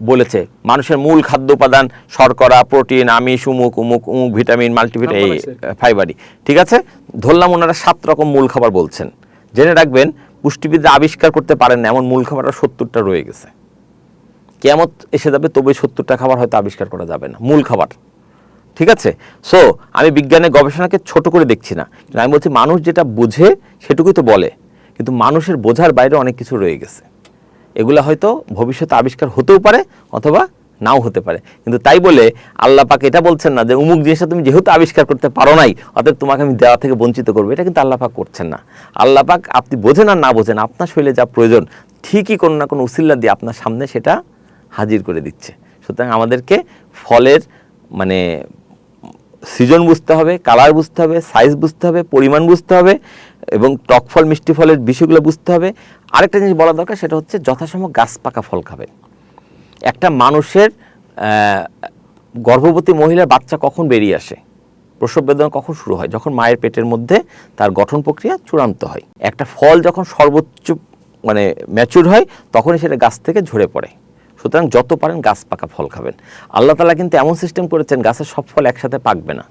বলেছে মানুষের মূল খাদ্য উপাদান শর্করা, প্রোটিন, আমিষ, উমুক উমুক উমুক, ভিটামিন, মাল্টিভিটামিন, ফাইবারই, ঠিক আছে। ধরলাম ওনারা 7 রকম মূল খাবার বলছেন। জেনে রাখবেন পুষ্টিবিদরা আবিষ্কার করতে পারেন না এমন মূল খাবারটা 70টা রয়ে গেছে। কিয়ামত এসে যাবে তবে 70টা খাবার হয়তো আবিষ্কার করা যাবে না মূল খাবার, ঠিক আছে। সো আমি বিজ্ঞানের গবেষণাকে ছোট করে দেখছি না, আমি বলছি মানুষ যেটা বুঝে সেটুকুই তো বলে, কিন্তু মানুষের বোঝার বাইরে অনেক কিছু রয়ে গেছে। এগুলো হয়তো ভবিষ্যতে আবিষ্কার হতেও পারে অথবা নাও হতে পারে, কিন্তু তাই বলে আল্লাহ পাক এটা বলছেন না যে অমুক জিনিসটা তুমি যেহেতু আবিষ্কার করতে পারো নাই অতএব তোমাকে আমি দেওয়া থেকে বঞ্চিত করবো। এটা কিন্তু আল্লাহ পাক করছেন না। আল্লাহ পাক আপনি বোঝেন আর না বোঝেন, আপনার শরীরে যা প্রয়োজন ঠিকই কোনো না কোনো উসিল্লা দিয়ে আপনার সামনে সেটা হাজির করে দিচ্ছে। সুতরাং আমাদেরকে ফলের মানে সিজন বুঝতে হবে, কালার বুঝতে হবে, সাইজ বুঝতে হবে, পরিমাণ বুঝতে হবে, এবং টক ফল মিষ্টি ফলের বিষয়গুলো বুঝতে হবে। আরেকটা জিনিস বলা দরকার, সেটা হচ্ছে যথাসময় গাছ পাকা ফল খাবেন। একটা মানুষের গর্ভবতী মহিলার বাচ্চা কখন বেরিয়ে আসে, প্রসব বেদনা কখন শুরু হয়, যখন মায়ের পেটের মধ্যে তার গঠন প্রক্রিয়া চূড়ান্ত হয়। একটা ফল যখন সর্বোচ্চ মানে ম্যাচুর হয় তখনই সেটা গাছ থেকে ঝরে পড়ে। সুতরাং যত পারেন গাছ পাকা ফল খাবেন। আল্লাহ তাআলা কিন্তু এমন সিস্টেম করেছেন গাছের সব ফল একসাথে পাকবে না,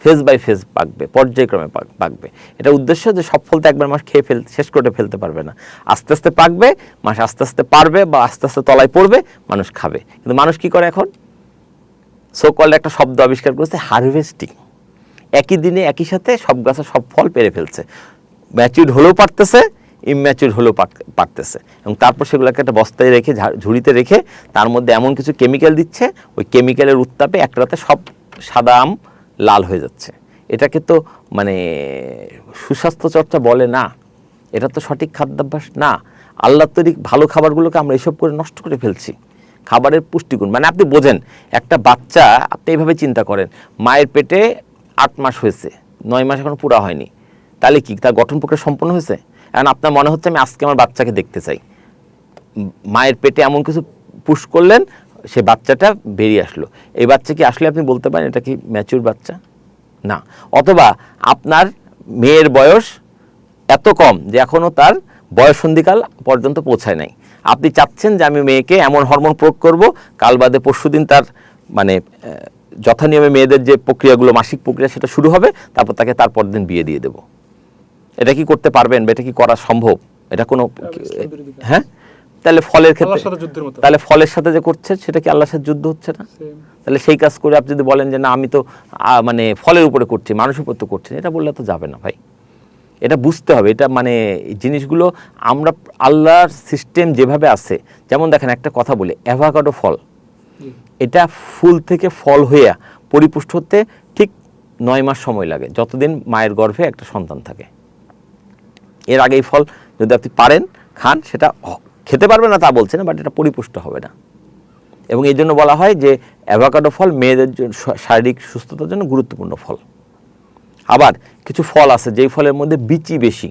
ফেজ বাই ফেজ পাকবে, পর্যায়ক্রমে পাকবে। এটা উদ্দেশ্য যে সব ফল তো একবার মাস খেয়ে শেষ করে ফেলতে পারবে না, আস্তে আস্তে পাকবে, মাস আস্তে আস্তে পারবে বা আস্তে আস্তে তলায় পড়বে, মানুষ খাবে। কিন্তু মানুষ কি করে এখন, সো কল্ড একটা শব্দ আবিষ্কার করেছে, হারভেস্টিং। একই দিনে একই সাথে সব গাছের সব ফল পেরে ফেলছে, ম্যাচিউর হলেও পারতেছে, ইমম্যাচিউর হলেও পারতেছে, এবং তারপর সেগুলোকে একটা বস্তায় রেখে ঝুড়িতে রেখে তার মধ্যে এমন কিছু কেমিক্যাল দিচ্ছে, ওই কেমিক্যালের উত্তাপে এক রাতে সব সাদা আম লাল হয়ে যাচ্ছে। এটাকে তো মানে সুস্বাস্থ্য চর্চা বলে না, এটা তো সঠিক খাদ্যাভ্যাস না। আল্লাহর তৈরি ভালো খাবারগুলোকে আমরা এসব করে নষ্ট করে ফেলছি। খাবারের পুষ্টিগুণ মানে আপনি বোঝেন, একটা বাচ্চা আপনি এইভাবে চিন্তা করেন, মায়ের পেটে 8 মাস হয়েছে, 9 মাস এখনো পুরা হয়নি, তাহলে কি তার গঠন প্রক্রিয়া সম্পন্ন হয়েছে? এখন আপনার মনে হচ্ছে আমি আজকে আমার বাচ্চাকে দেখতে চাই, মায়ের পেটে এমন কিছু পুশ করলেন, সে বাচ্চাটা বেরিয়ে আসলো। এই বাচ্চা কি আসলে আপনি বলতে পারেন এটা কি ম্যাচিউর বাচ্চা? না। অথবা আপনার মেয়ের বয়স এত কম যে এখনও তার বয়ঃসন্ধিকাল পর্যন্ত পৌঁছায় নাই, আপনি চাচ্ছেন যে আমি মেয়েকে এমন হরমোন প্রয়োগ করব, কাল বাদে পরশুদিন তার মানে যথানিয়মে মেয়েদের যে প্রক্রিয়াগুলো মাসিক প্রক্রিয়া সেটা শুরু হবে, তারপর তাকে তারপর দিন বিয়ে দিয়ে দেব। এটা কি করতে পারবেন? এটা কি করা সম্ভব? এটা কোনো হ্যাঁ, তাহলে ফলের ক্ষেত্রে, তাহলে ফলের সাথে যে করছে সেটা কি আল্লাহর সাথে যুদ্ধ হচ্ছে না? তাহলে সেই কাজ করে আপনি যদি বলেন যে না আমি তো মানে ফলের উপরে করছি, মানুষের উপর তো করছি, এটা বললে তো যাবে না ভাই। এটা বুঝতে হবে, এটা মানে জিনিসগুলো আমরা আল্লাহর সিস্টেম যেভাবে আছে, যেমন দেখেন একটা কথা বলি, অ্যাভোকাডো ফল, এটা ফুল থেকে ফল হইয়া পরিপুষ্ট হতে ঠিক 9 মাস সময় লাগে, যতদিন মায়ের গর্ভে একটা সন্তান থাকে। এর আগে এই ফল যদি আপনি পারেন খান, সেটা খেতে পারবে না তা বলছে না, বাট এটা পরিপুষ্ট হবে না। এবং এই জন্য বলা হয় যে অ্যাভোকাডো ফল মেয়েদের জন্য শারীরিক সুস্থতার জন্য গুরুত্বপূর্ণ ফল। আবার কিছু ফল আছে যেই ফলের মধ্যে বিচি বেশি,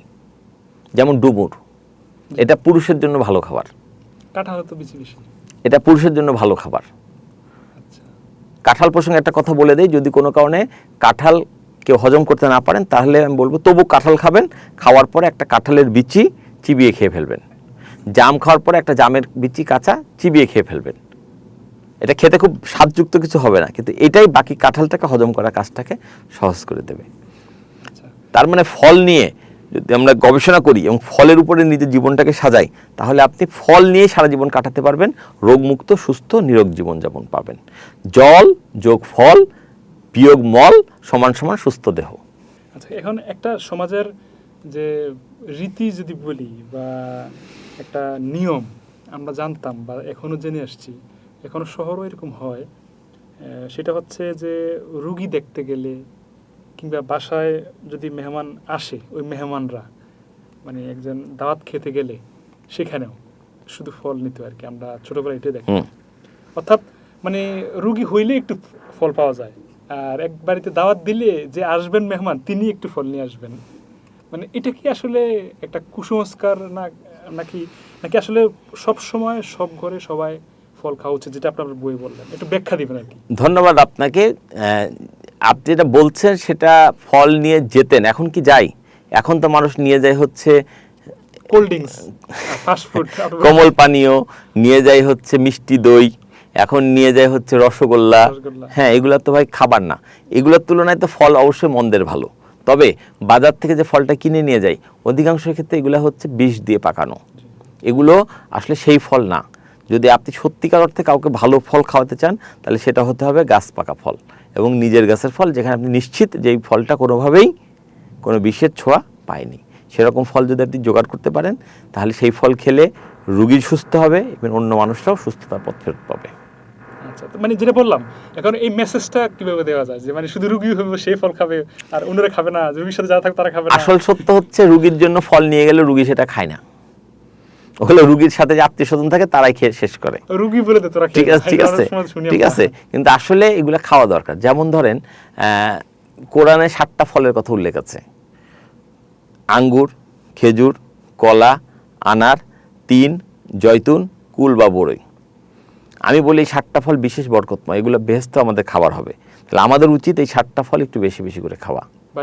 যেমন ডুমুর, এটা পুরুষের জন্য ভালো খাবার। কাঁঠাল তো বিচি বেশি, এটা পুরুষের জন্য ভালো খাবার। কাঁঠাল প্রসঙ্গে একটা কথা বলে দেই, যদি কোনো কারণে কাঁঠাল কেউ হজম করতে না পারেন তাহলে আমি বলবো তবু কাঁঠাল খাবেন, খাওয়ার পরে একটা কাঁঠালের বিচি চিবিয়ে খেয়ে ফেলবেন। জাম খাওয়ার পরে একটা জামের বিচি কাঁচা চিবিয়ে খেয়ে ফেলবেন। এটা খেতে খুব স্বাদযুক্ত কিছু হবে না, কিন্তু এটাই বাকি কাঁঠালটাকে হজম করার কাজটাকে সহজ করে দেবে। আচ্ছা, তার মানে ফল নিয়ে যদি আমরা গবেষণা করি এবং ফলের উপরে নিজের জীবনটাকে সাজাই, তাহলে আপনি ফল নিয়ে সারা জীবন কাটাতে পারবেন, রোগমুক্ত সুস্থ নিরোগ জীবনযাপন পাবেন। জল যোগ ফল বিয়োগ মল সমান সমান সুস্থ দেহ। আচ্ছা, এখন একটা সমাজের যে রীতি যদি বলি বা একটা নিয়ম আমরা জানতাম বা এখনো জেনে আসছি, এখনো শহরও এরকম হয়, সেটা হচ্ছে যে রুগী দেখতে গেলে কিংবা বাসায় যদি মেহমান আসে, ওই মেহমানরা মানে একজন দাওয়াত খেতে গেলে সেখানেও শুধু ফল নিতে আর কি, আমরা ছোটবেলায় এটাই দেখতাম। অর্থাৎ মানে রুগী হইলে একটু ফল পাওয়া যায়, আর এক বাড়িতে দাওয়াত দিলে যে আসবেন মেহমান তিনি একটু ফল নিয়ে আসবেন। মানে এটা কি আসলে একটা কুসংস্কার নাকি নাকি আসলে সব সময় সব ঘরে সবাই ফল খাওয়া উচিত, যেটা আপনার বই বললেন, একটু ব্যাখ্যা দিবেন আর কি। ধন্যবাদ আপনাকে। আপনি যেটা বলছেন সেটা ফল নিয়ে যেতেন, এখন কি যাই? এখন তো মানুষ নিয়ে যায় হচ্ছে কোল্ড ড্রিঙ্কস, ফাস্ট ফুড, কোমল পানীয়, নিয়ে যায় হচ্ছে মিষ্টি দই, এখন নিয়ে যায় হচ্ছে রসগোল্লা। হ্যাঁ, এগুলো তো ভাই খাবার না। এগুলোর তুলনায় তো ফল অবশ্যই মন্দের ভালো। তবে বাজার থেকে যে ফলটা কিনে নিয়ে যাই, অধিকাংশ ক্ষেত্রে এগুলো হচ্ছে বিষ দিয়ে পাকানো। এগুলো আসলে সেই ফল না। যদি আপনি সত্যিকার অর্থে কাউকে ভালো ফল খাওয়াতে চান, তাহলে সেটা হতে হবে গাছ পাকা ফল এবং নিজের গাছের ফল, যেখানে আপনি নিশ্চিত যে এই ফলটা কোনোভাবেই কোনো বিষের ছোঁয়া পায়নি। সেরকম ফল যদি আপনি জোগাড় করতে পারেন, তাহলে সেই ফল খেলে রোগী সুস্থ হবে এবং অন্য মানুষরাও সুস্থতার পথ ফেরত পাবে। আচ্ছা, তো মানে যেটা বললাম, এখন এই মেসেজটা কিভাবে দেওয়া যায় যে মানে শুধু রুগী হবে সেই ফল খাবে আর অন্যরা খাবে না, রুগীর সাথে যারা থাকবে তারা খাবে না? আসল সত্য হচ্ছে রুগীর জন্য ফল নিয়ে গেলে রুগী সেটা খায় না। ওগুলো রুগীর সাথে যে আত্মীয় স্বজন থাকে তারাই খেয়ে শেষ করে। রুগী বলে তো তোরা ঠিক আছে, ঠিক আছে, ঠিক আছে, কিন্তু আসলে এগুলো খাওয়া দরকার। যেমন ধরেন কোরআনে 7টা ফলের কথা উল্লেখ আছে: আঙ্গুর, খেজুর, কলা, আনার, তিন, জয়তুন, কুল বা বড়ই। আমি বলি এই 7টা ফল বিশেষ বরকতময়, এগুলো বেহেশতে আমাদের খাবার হবে। তাহলে আমাদের উচিত এই 7টা ফল একটু বেশি বেশি করে খাওয়া বা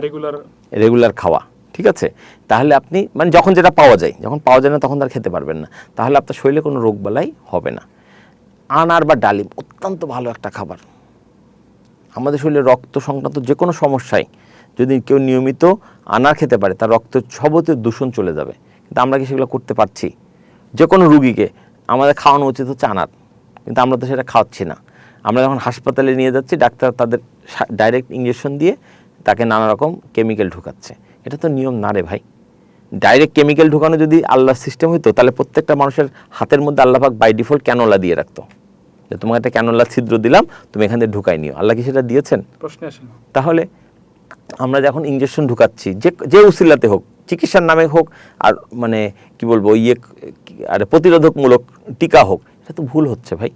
রেগুলার খাওয়া। ঠিক আছে, তাহলে আপনি মানে যখন যেটা পাওয়া যায়, যখন পাওয়া যায় না তখন তার খেতে পারবেন না, তাহলে আপনার শরীরে কোনো রোগবালাই হবে না। আনার বা ডালিম অত্যন্ত ভালো একটা খাবার। আমাদের শরীরে রক্ত সংক্রান্ত যে কোনো সমস্যায় যদি কেউ নিয়মিত আনার খেতে পারে, তার রক্ত সবতে দূষণ চলে যাবে। কিন্তু আমরা কি সেগুলো করতে পারছি? যে কোনো রুগীকে আমাদের খাওয়ানো উচিত হচ্ছে আনার, কিন্তু আমরা তো সেটা খাওয়াচ্ছি না। আমরা যখন হাসপাতালে নিয়ে যাচ্ছি, ডাক্তার তাদের ডাইরেক্ট ইঞ্জেকশন দিয়ে তাকে নানা রকম কেমিক্যাল ঢুকাচ্ছে। এটা তো নিয়ম না রে ভাই। ডাইরেক্ট কেমিক্যাল ঢুকানো যদি আল্লাহর সিস্টেম হইতো, তাহলে প্রত্যেকটা মানুষের হাতের মধ্যে আল্লাহ পাক বাই ডিফল্ট ক্যানোলা দিয়ে রাখতো, যে তোমাকে একটা ক্যানোলা ছিদ্র দিলাম, তুমি এখান থেকে ঢুকাই নিও। আল্লাহ কি সেটা দিয়েছেন? প্রশ্ন আসে না। তাহলে আমরা যখন ইঞ্জেকশন ঢুকাচ্ছি, যে উসিলাতে হোক, চিকিৎসার নামে হোক, আর মানে কি বলবো আর প্রতিরোধকমূলক টিকা হোক, এটা তো ভুল হচ্ছে ভাই।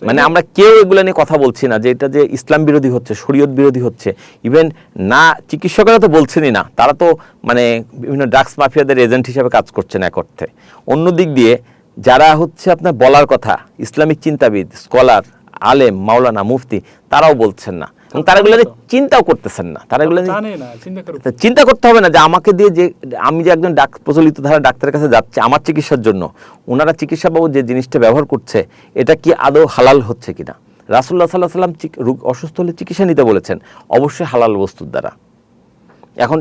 মানে আমরা কেউ এগুলো নিয়ে কথা বলছি না যে এটা যে ইসলাম বিরোধী হচ্ছে, শরীয়ত বিরোধী হচ্ছে। ইভেন না চিকিৎসকেরা তো বলছেনই না, তারা তো মানে বিভিন্ন ড্রাগস মাফিয়াদের এজেন্ট হিসেবে কাজ করছেন এক অর্থে। অন্য দিক দিয়ে যারা হচ্ছে আপনার বলার কথা, ইসলামিক চিন্তাবিদ, স্কলার, আলেম, মাওলানা, মুফতি, তারাও বলছেন না এবং তারা এগুলো নিয়ে চিন্তাও করতেছেন না। তারা এগুলো চিন্তা করতে হবে না যে আমাকে দিয়ে যে আমি যে একজন প্রচলিত ধারা ডাক্তারের কাছে যাচ্ছি আমার চিকিৎসার জন্য, ওনারা চিকিৎসা বাবু যে জিনিসটা ব্যবহার করছে এটা কি আদৌ হালাল হচ্ছে কিনা। রাসূলুল্লাহ সাল্লাল্লাহু আলাইহি ওয়াসাল্লাম অসুস্থ হলে চিকিৎসা নিতে বলেছেন, অবশ্যই হালাল বস্তুর দ্বারা। এখন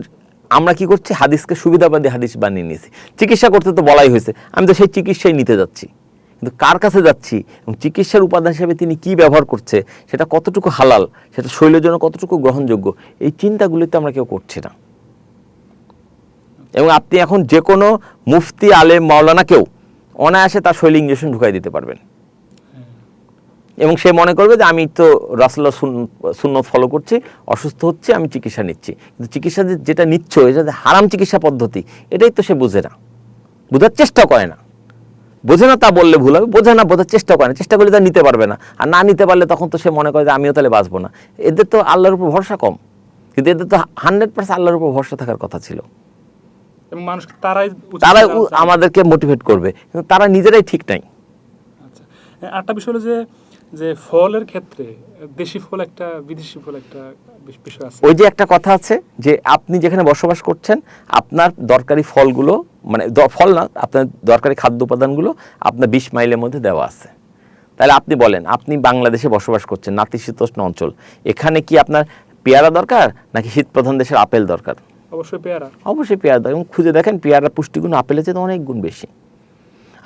আমরা কি করছি? হাদিসকে সুবিধাবাদী হাদিস বানিয়ে নিয়েছি। চিকিৎসা করতে তো বলাই হয়েছে, আমি তো সেই চিকিৎসাই নিতে যাচ্ছি, কিন্তু কার কাছে যাচ্ছি এবং চিকিৎসার উপাদান হিসেবে তিনি কি ব্যবহার করছে, সেটা কতটুকু হালাল, সেটা শরীরের জন্য কতটুকু গ্রহণযোগ্য, এই চিন্তাগুলি তো আমরা কেউ করছি না। এবং আপনি এখন যে কোনো মুফতি, আলেম, মাওলানা কেউ অনায়াসে তার শরীরে ইঞ্জেকশন ঢুকাই দিতে পারবেন এবং সে মনে করবে যে আমি তো রাসূলুল্লাহ সুন্নত ফলো করছি, অসুস্থ হচ্ছে, আমি চিকিৎসা নিচ্ছি। কিন্তু চিকিৎসা যেটা নিচ্ছ এটা হারাম চিকিৎসা পদ্ধতি, এটাই তো সে বোঝে না, বোঝার চেষ্টা করে না। বোঝে না তা বললে ভুল হবে, বোঝে না বোঝার চেষ্টা করে না, চেষ্টা করলে তা নিতে পারবে না। আর না নিতে পারলে তখন তো সে মনে করে যে আমিও তাহলে বাঁচবো না। এদের তো আল্লাহর উপর ভরসা কম, কিন্তু এদের তো 100% আল্লাহর উপর ভরসা থাকার কথা ছিল। তারাই আমাদেরকে মোটিভেট করবে, কিন্তু তারা নিজেরাই ঠিক নাই। আচ্ছা, আরেকটা বিষয় হলো যে ফলের ক্ষেত্রে দেশি ফল একটা, বিদেশি ফল একটা বিষয় আছে। ওই যে একটা কথা আছে যে আপনি যেখানে বসবাস করছেন, আপনার দরকারি ফলগুলো, মানে ফল না, আপনার দরকারি খাদ্য উপাদানগুলো আপনার 20 মাইলের মধ্যে দেওয়া আছে। তাহলে আপনি বলেন, আপনি বাংলাদেশে বসবাস করছেন, নাতিশীতোষ্ণ অঞ্চল, এখানে কি আপনার পেয়ারা দরকার নাকি শীত প্রধান দেশের আপেল দরকার? অবশ্যই পেয়ারা। অবশ্যই পেয়ারা দরকার। এবং খুঁজে দেখেন পেয়ারার পুষ্টিগুণ আপেলের চেয়ে অনেক গুণ বেশি।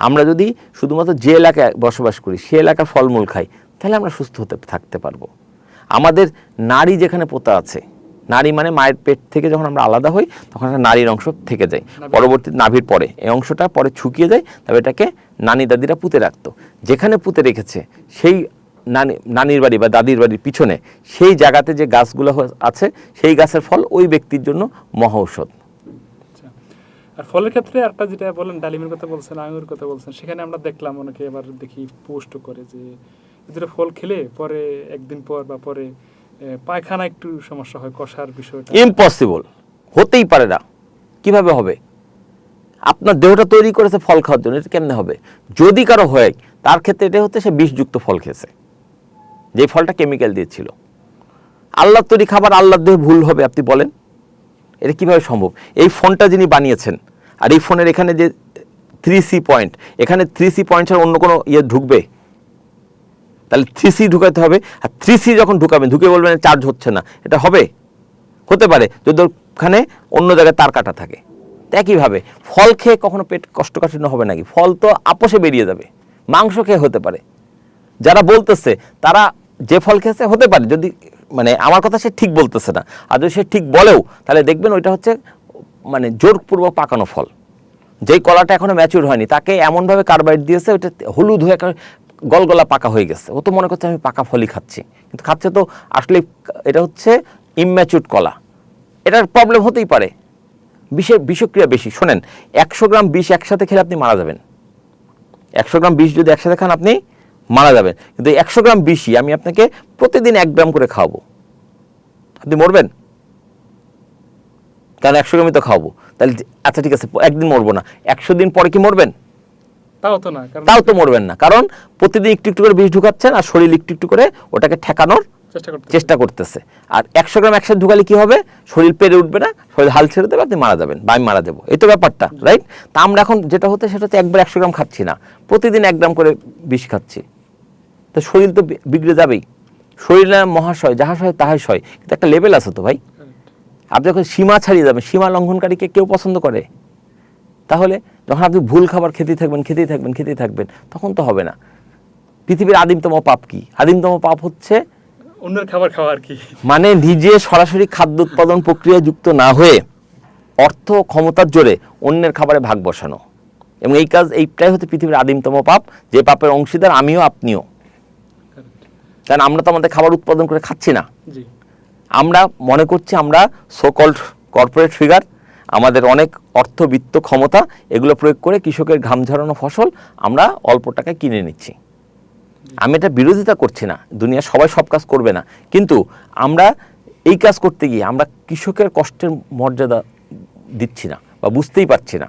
আমরা যদি শুধুমাত্র যে এলাকায় বসবাস করি সে এলাকার ফলমূল খাই, তাহলে আমরা সুস্থ হতে থাকতে পারবো। আমাদের নাড়ি যেখানে পোতা আছে, নাড়ি মানে মায়ের পেট থেকে যখন আমরা আলাদা হই তখন একটা নাড়ির অংশ থেকে যায়, পরবর্তী নাভির পরে এই অংশটা পরে শুকিয়ে যায়, তবে এটাকে নানি দাদিরা পুঁতে রাখতো। যেখানে পুঁতে রেখেছে সেই নানির বাড়ি বা দাদির বাড়ির পিছনে সেই জায়গাতে যে গাছগুলো আছে সেই গাছের ফল ওই ব্যক্তির জন্য মহা ঔষধ। আর ফলের ক্ষেত্রে একটা যেটা বলেন, ডালিমের কথা বলছেন, আঙুরের কথা বলছেন, সেখানে আমরা দেখলাম অনেকে এবার দেখি পোস্ট করে যে দুটো ফল খেলে পরে একদিন পর বা পরে পায়খানা একটু সমস্যা হয়, কষার বিষয়টা। ইম্পসিবল, হতেই পারে না। কিভাবে হবে? আপনার দেহটা তৈরি করেছে ফল খাওয়ার জন্য, এটা কেমনে হবে? যদি কারো হয় তার ক্ষেত্রে এটা হচ্ছে সে বিষযুক্ত ফল খেয়েছে, যে ফলটা কেমিক্যাল দিয়েছিল। আল্লাহর তৈরি খাবার আল্লাহর দেহে ভুল হবে আপনি বলেন? এটা কিভাবে সম্ভব? এই ফোনটা যিনি বানিয়েছেন, আর এই ফোনের এখানে যে 3C পয়েন্ট, এখানে 3C পয়েন্ট ছাড়া অন্য কোনো ইয়ে ঢুকবে? তাহলে 3C ঢুকাতে হবে। আর 3C যখন ঢুকাবেন, ঢুকে বলবেন চার্জ হচ্ছে না, এটা হবে? হতে পারে যদি ওখানে অন্য জায়গায় তার কাটা থাকে। একইভাবে ফল খেয়ে কখনো পেট কষ্টকাঠিন্য হবে নাকি? ফল তো আপোষে বেরিয়ে যাবে। মাংস খেয়ে হতে পারে। যারা বলতেছে তারা যে ফল খেয়েছে হতে পারে, যদি মানে আমার কথা সে ঠিক বলতেছে না, আর যদি সে ঠিক বলেও তাহলে দেখবেন ওইটা হচ্ছে মানে জোরপূর্বক পাকানো ফল। যেই কলাটা এখনো ম্যাচিউর হয়নি তাকে এমনভাবে কার্বাইড দিয়েছে ওইটা হলুদ হয়ে গলগলা পাকা হয়ে গেছে। ও তো মনে করছে আমি পাকা ফলই খাচ্ছি, কিন্তু খাচ্ছে তো আসলে এটা হচ্ছে ইমম্যাচিউরড কলা। এটার প্রবলেম হতেই পারে। বিষক্রিয়া বেশি। শোনেন, 100 গ্রাম বিষ একসাথে খেলে আপনি মারা যাবেন। 100 গ্রাম বিষ যদি একসাথে খান আপনি মারা যাবেন। কিন্তু 100 গ্রাম বিষই আমি আপনাকে প্রতিদিন 1 গ্রাম করে খাওয়াবো, আপনি মরবেন? কারণ 100 গ্রামই তো খাওয়াবো। তাহলে আচ্ছা ঠিক আছে, একদিন মরবো না, 100 দিন পরে কি মরবেন? তাও তো মরবেন না, কারণ প্রতিদিন একটু একটু করে বিষ ঢুকাচ্ছেন আর শরীর একটু একটু করে ওটাকে ঠেকানোর চেষ্টা করতেছে। আর 100 গ্রাম একসাথে ঢুকালে কি হবে? শরীর পেরে উঠবে না, শরীর হাল ছেড়ে দেবে, আপনি মারা যাবেন বা আমি মারা যাবো। এই তো ব্যাপারটা, রাইট? তা আমরা এখন যেটা হচ্ছে সেটা হচ্ছে একবার 100 গ্রাম খাচ্ছি না, প্রতিদিন 1 গ্রাম করে বিষ খাচ্ছি। তো শরীর তো বিগড়ে যাবেই। শরীরে মহাশয় যাহা সয় তাহাই সয়, কিন্তু একটা লেভেল আছে তো ভাই। আপনি যখন সীমা ছাড়িয়ে যাবেন, সীমা লঙ্ঘনকারীকে কেউ পছন্দ করে? তাহলে যখন আপনি ভুল খাবার খেতেই থাকবেন তখন তো হবে না। পৃথিবীর আদিমতম পাপ কি? আদিমতম পাপ হচ্ছে অন্যের খাবার খাওয়া আর কি। মানে নিজে সরাসরি খাদ্য উৎপাদন প্রক্রিয়া যুক্ত না হয়ে অর্থ ক্ষমতার জোরে অন্যের খাবারে ভাগ বসানো। এবং এইটাই হচ্ছে পৃথিবীর আদিমতম পাপ, যে পাপের অংশীদার আমিও আপনিও। কারণ আমরা তো আমাদের খাবার উৎপাদন করে খাচ্ছি না। আমরা মনে করছি আমরা সোকল্ড কর্পোরেট ফিগার, আমাদের অনেক অর্থবিত্ত ক্ষমতা, এগুলো প্রয়োগ করে কৃষকের ঘাম ঝরানো ফসল আমরা অল্প টাকায় কিনে নিচ্ছি। আমি এটা বিরোধিতা করছি না, দুনিয়া সবাই সব কাজ করবে না, কিন্তু আমরা এই কাজ করতে গিয়ে আমরা কৃষকের কষ্টের মর্যাদা দিচ্ছি না বা বুঝতেই পারছি না।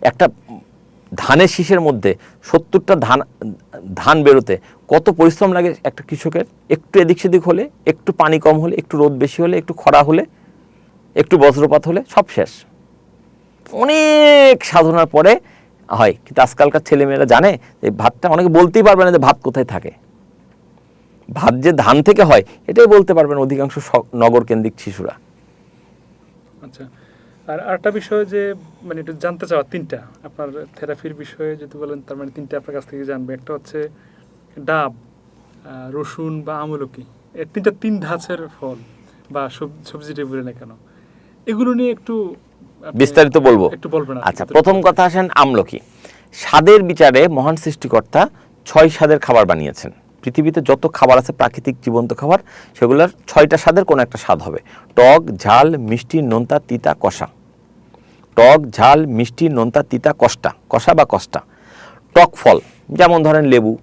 একটা ধানের শীষের মধ্যে 70টা ধান বেরোতে কত পরিশ্রম লাগে একটা কৃষকের। একটু এদিক সেদিক হলে, একটু পানি কম হলে, একটু রোদ বেশি হলে, একটু খরা হলে, একটু বজ্রপাত হলে সব শেষ। অনেক সাধনার পরে হয়। কিন্তু আজকালকার ছেলেমেয়েরা জানে যে ভাতটা, অনেকে বলতেই পারবে না যে ভাত কোথায় থাকে। ভাত যে ধান থেকে হয় এটাই বলতে পারবেন অধিকাংশ নগর কেন্দ্রিক শিশুরা। আচ্ছা, আর আরেকটা বিষয় যে মানে একটু জানতে চাওয়া, 3টা আপনার থেরাপির বিষয়ে যদি বলেন, তার মানে 3টা আপনার কাছ থেকে জানবে। একটা হচ্ছে ডাব, রসুন বা আমলকি, এই 3টা 3 ধাঁচের ফল বা সবজি বলে না কেন, এগুলো নিয়ে একটু বিস্তারিত বলবো, একটু বলবেন? আচ্ছা, প্রথম কথা আসেন আমলকি। স্বাদের বিচারে মহান সৃষ্টিকর্তা 6 স্বাদের খাবার বানিয়েছেন। পৃথিবীতে যত খাবার আছে প্রাকৃতিক জীবন্ত খাবার, সেগুলোর 6টা স্বাদের কোনো একটা স্বাদ হবে। টক, ঝাল, মিষ্টি, নোনতা, তিতা, কষা। টক, ঝাল, মিষ্টি, নোনতা, তিতা, কষা বা কষ্টা। টক ফল যেমন ধরেন লেবু,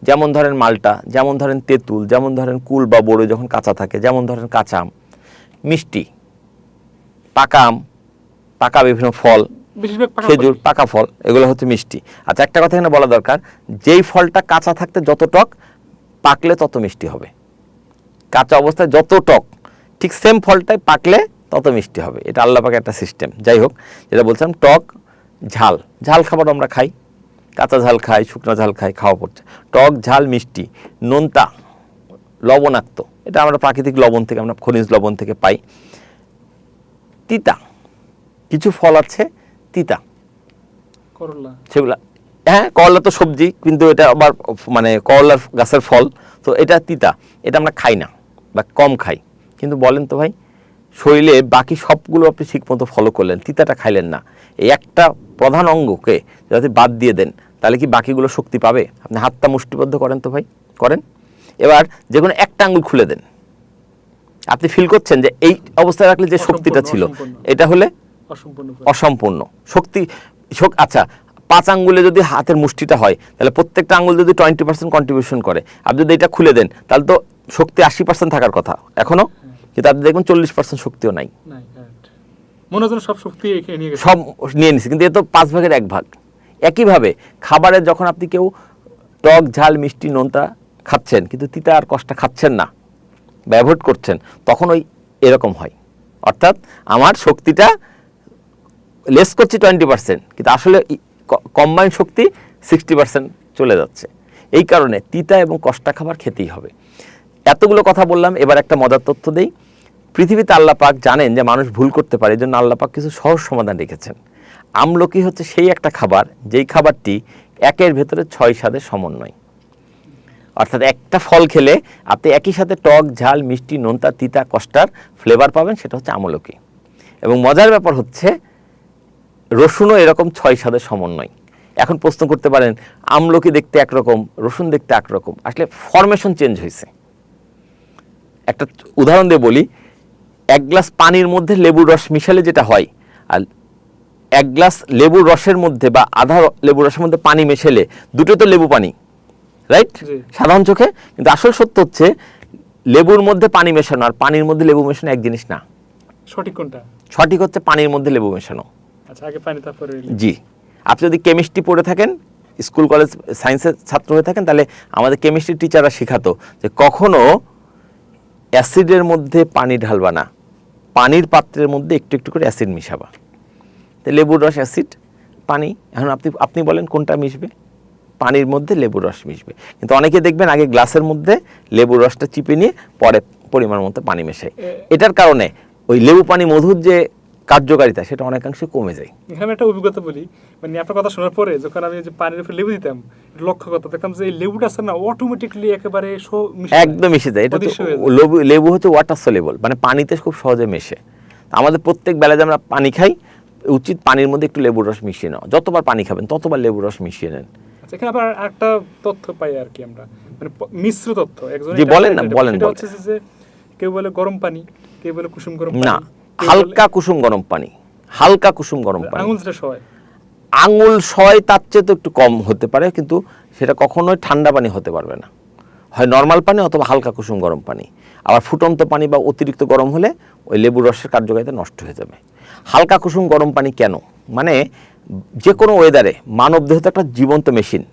যেমন ধরেন মালটা, যেমন ধরেন তেঁতুল, যেমন ধরেন কুল বা বড়ই যখন কাঁচা থাকে, যেমন ধরেন কাঁচা আম। মিষ্টি পাকা আম, পাকা বিভিন্ন ফল, খেজুর, পাকা ফল, এগুলো হচ্ছে মিষ্টি। আচ্ছা, একটা কথা এখানে বলা দরকার, যেই ফলটা কাঁচা থাকতে যত টক, পাকলে তত মিষ্টি হবে। কাঁচা অবস্থায় যত টক, ঠিক সেম ফলটাই পাকলে তত মিষ্টি হবে। এটা আল্লাহ পাকের একটা সিস্টেম। যাই হোক, যেটা বলছিলাম, টক, ঝাল খাবার আমরা খাই, কাঁচা ঝাল খাই, শুকনো ঝাল খাই, খাওয়া পড়ছে। টক, ঝাল, মিষ্টি, নোনতা, লবণাক্ত, এটা আমরা প্রাকৃতিক লবণ থেকে, আমরা খনিজ লবণ থেকে পাই। তিতা, কিছু ফল আছে তিতা, করলা, সেগুলা, হ্যাঁ করলা তো সবজি, কিন্তু এটা আবার মানে করলার গাছের ফল, তো এটা তিতা, এটা আমরা খাই না বা কম খাই। কিন্তু বলেন তো ভাই, শরীরে বাকি সবগুলো আপনি ঠিকমতো ফলো করলেন, তিতাটা খাইলেন না, এই একটা প্রধান অঙ্গকে যদি বাদ দিয়ে দেন, তাহলে কি বাকিগুলো শক্তি পাবে? আপনি হাতটা মুষ্টিবদ্ধ করেন তো ভাই, করেন। এবার যে কোনো একটা আঙ্গুল খুলে দেন, আপনি ফিল করছেন যে এই অবস্থায় রাখলে যে শক্তিটা ছিল, এটা হলে অসম্পূর্ণ শক্তি। আচ্ছা, 5 আঙ্গুলে যদি হাতের মুষ্টিটা হয়, তাহলে প্রত্যেকটা আঙ্গুল যদি 20% কন্ট্রিবিউশন করে, আপনি যদি এটা খুলে দেন, তাহলে তো শক্তি 80% থাকার কথা এখনো, কিন্তু আপনি দেখবেন 40% শক্তিও নাই, মনে হয় সব শক্তি সব নিয়ে নিছে, কিন্তু এ তো 5 ভাগের 1 ভাগ। একইভাবে খাবারে যখন আপনি কেউ টক, ঝাল, মিষ্টি, নোনতা খাচ্ছেন, কিন্তু তিতা আর কষ্টা খাচ্ছেন না, ব্যবহার করছেন, তখন ওই এরকম হয়। অর্থাৎ আমার শক্তিটা লেস করছি 20%, কিন্তু আসলে কম্বাইন শক্তি 60% চলে যাচ্ছে। এই কারণে তিতা এবং কষ্টা খাবার খেতেই হবে। এতগুলো কথা বললাম, এবার একটা মজার তথ্য দেই। পৃথিবীতে আল্লাহ পাক জানেন যে মানুষ ভুল করতে পারে, এই জন্য আল্লাহ পাক কিছু সহজ সমাধান রেখেছেন। আমলকি হচ্ছে সেই একটা খাবার, যেই খাবারটি একের ভেতরে 6 স্বাদের সমন্বয়। অর্থাৎ একটা ফল খেলে আপনি একই সাথে টক, ঝাল, মিষ্টি, নোনতা, তিতা, কষ্টার ফ্লেভার পাবেন, সেটা হচ্ছে আমলকি। এবং মজার ব্যাপার হচ্ছে রসুনও এরকম 6 স্বাদের সমন্বয়। এখন প্রশ্ন করতে পারেন, আমলকি দেখতে একরকম, রসুন দেখতে একরকম, আসলে ফরমেশন চেঞ্জ হয়েছে। একটা উদাহরণ দিয়ে বলি, 1 গ্লাস পানির মধ্যে লেবুর রস মিশালে যেটা হয়, আর 1 গ্লাস লেবুর রসের মধ্যে বা আধা লেবুর রসের মধ্যে পানি মেশালে দুটো তো লেবু পানি, রাইট, সাধারণ চোখে। কিন্তু আসল সত্য হচ্ছে লেবুর মধ্যে পানি মেশানো আর পানির মধ্যে লেবু মেশানো এক জিনিস না। সঠিক কোনটা? সঠিক হচ্ছে পানির মধ্যে লেবু মেশানো। আচ্ছা, আগে পানি তারপরে জি। আপনি যদি কেমিস্ট্রি পড়ে থাকেন, স্কুল কলেজ সায়েন্সের ছাত্র হয়ে থাকেন, তাহলে আমাদের কেমিস্ট্রি টিচাররা শেখাতো যে কখনো অ্যাসিডের মধ্যে পানি ঢালবা না, পানির পাত্রের মধ্যে একটু একটু করে অ্যাসিড মিশাবা। তো লেবুর রস অ্যাসিড, পানি, এখন আপনি বলেন কোনটা মিশবে? পানির মধ্যে লেবুর রস মিশবে। কিন্তু অনেকে দেখবেন আগে গ্লাসের মধ্যে লেবুর রসটা চিপে নিয়ে পরে পরিমাণ মতো পানি মেশায়। এটার কারণে ওই লেবু পানি মধুর যে কার্যকারিতা, সেটা অনেকাংশে কমে যায়। এখানে একটা অভিজ্ঞতা বলি, মানে আপনার কথা শোনার পরে যখন আমি যে পানির উপরে লেবু দিতাম, লক্ষ্য করতে দেখতাম যে এই লেবুটা আছে না, অটোমেটিকলি একেবারে একদম মিশে যায়। এটা লেবু হচ্ছে ওয়াটার সলিবল, মানে পানিতে খুব সহজে মেশে। আমাদের প্রত্যেক বেলায় যে আমরা পানি খাই, উচিত পানির মধ্যে একটু লেবুর রস মিশিয়ে নেওয়া। যতবার পানি খাবেন ততবার লেবুর রস মিশিয়ে নেন। এখানে আবার একটা তথ্য পাই আর কি, আমরা মানে মিশ্র তথ্য। একজন বলেন না, বলেন। হচ্ছে যে কেউ বলে গরম পানি, কেউ বলে কুসুম গরম পানি। না, হালকা কুসুম গরম পানি, হালকা কুসুম গরম পানি। আঙুল সয় তার চেয়ে তো একটু কম হতে পারে, কিন্তু সেটা কখনোই ঠান্ডা পানি হতে পারবে না। হয় নর্মাল পানি অথবা হালকা কুসুম গরম পানি। আবার ফুটন্ত পানি বা অতিরিক্ত গরম হলে ওই লেবুর রসের কার্যকারিতা নষ্ট হয়ে যাবে। হালকা কুসুম গরম পানি কেন? মানে যে কোনো ওয়েদারে মানব দেহ তো একটা জীবন্ত মেশিন,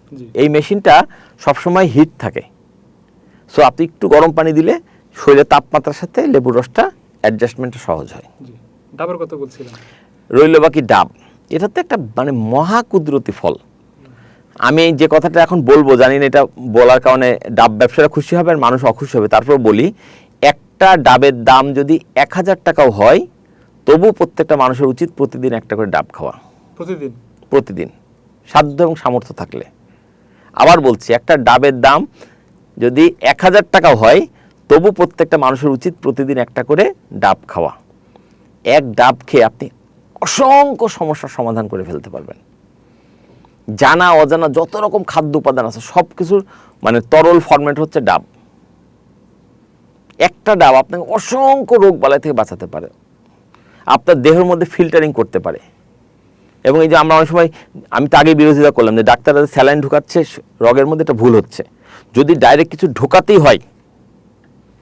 এই মেশিনটা সবসময় হিট থাকে। সো আপনি একটু গরম পানি দিলে শরীরের তাপমাত্রার সাথে লেবুর রসটা অ্যাডজাস্টমেন্টটা সহজ হয়। ডাবের কথা বলছিলাম, রইল বাকি ডাব। এটা তো একটা মানে মহা কুদরতি ফল। আমি যে কথাটা এখন বলবো, জানি না এটা বলার কারণে ডাব ব্যবসারা খুশি হবে আর মানুষ অখুশি হবে, তারপর বলি, একটা ডাবের দাম যদি 1000 টাকাও হয়, তবু প্রত্যেকটা মানুষের উচিত প্রতিদিন একটা করে ডাব খাওয়া। প্রতিদিন সাধ্য এবং সামর্থ্য থাকলে। আবার বলছি, একটা ডাবের দাম যদি 1000 টাকাও হয়, তবু প্রত্যেকটা মানুষের উচিত প্রতিদিন একটা করে ডাব খাওয়া। এক ডাব খেয়ে আপনি অসংখ্য সমস্যার সমাধান করে ফেলতে পারবেন। জানা অজানা যত রকম খাদ্য উপাদান আছে সব কিছুর মানে তরল ফরম্যাট হচ্ছে ডাব। একটা ডাব আপনাকে অসংখ্য রোগ বালাই থেকে বাঁচাতে পারে, আপনার দেহের মধ্যে ফিল্টারিং করতে পারে। এবং এই যে আমরা অনেক সময়, আমি তো আগে বিরোধিতা করলাম যে ডাক্তাররা স্যালাইন ঢুকাচ্ছে রোগের মধ্যে, এটা ভুল হচ্ছে। যদি ডাইরেক্ট কিছু ঢোকাতেই হয়,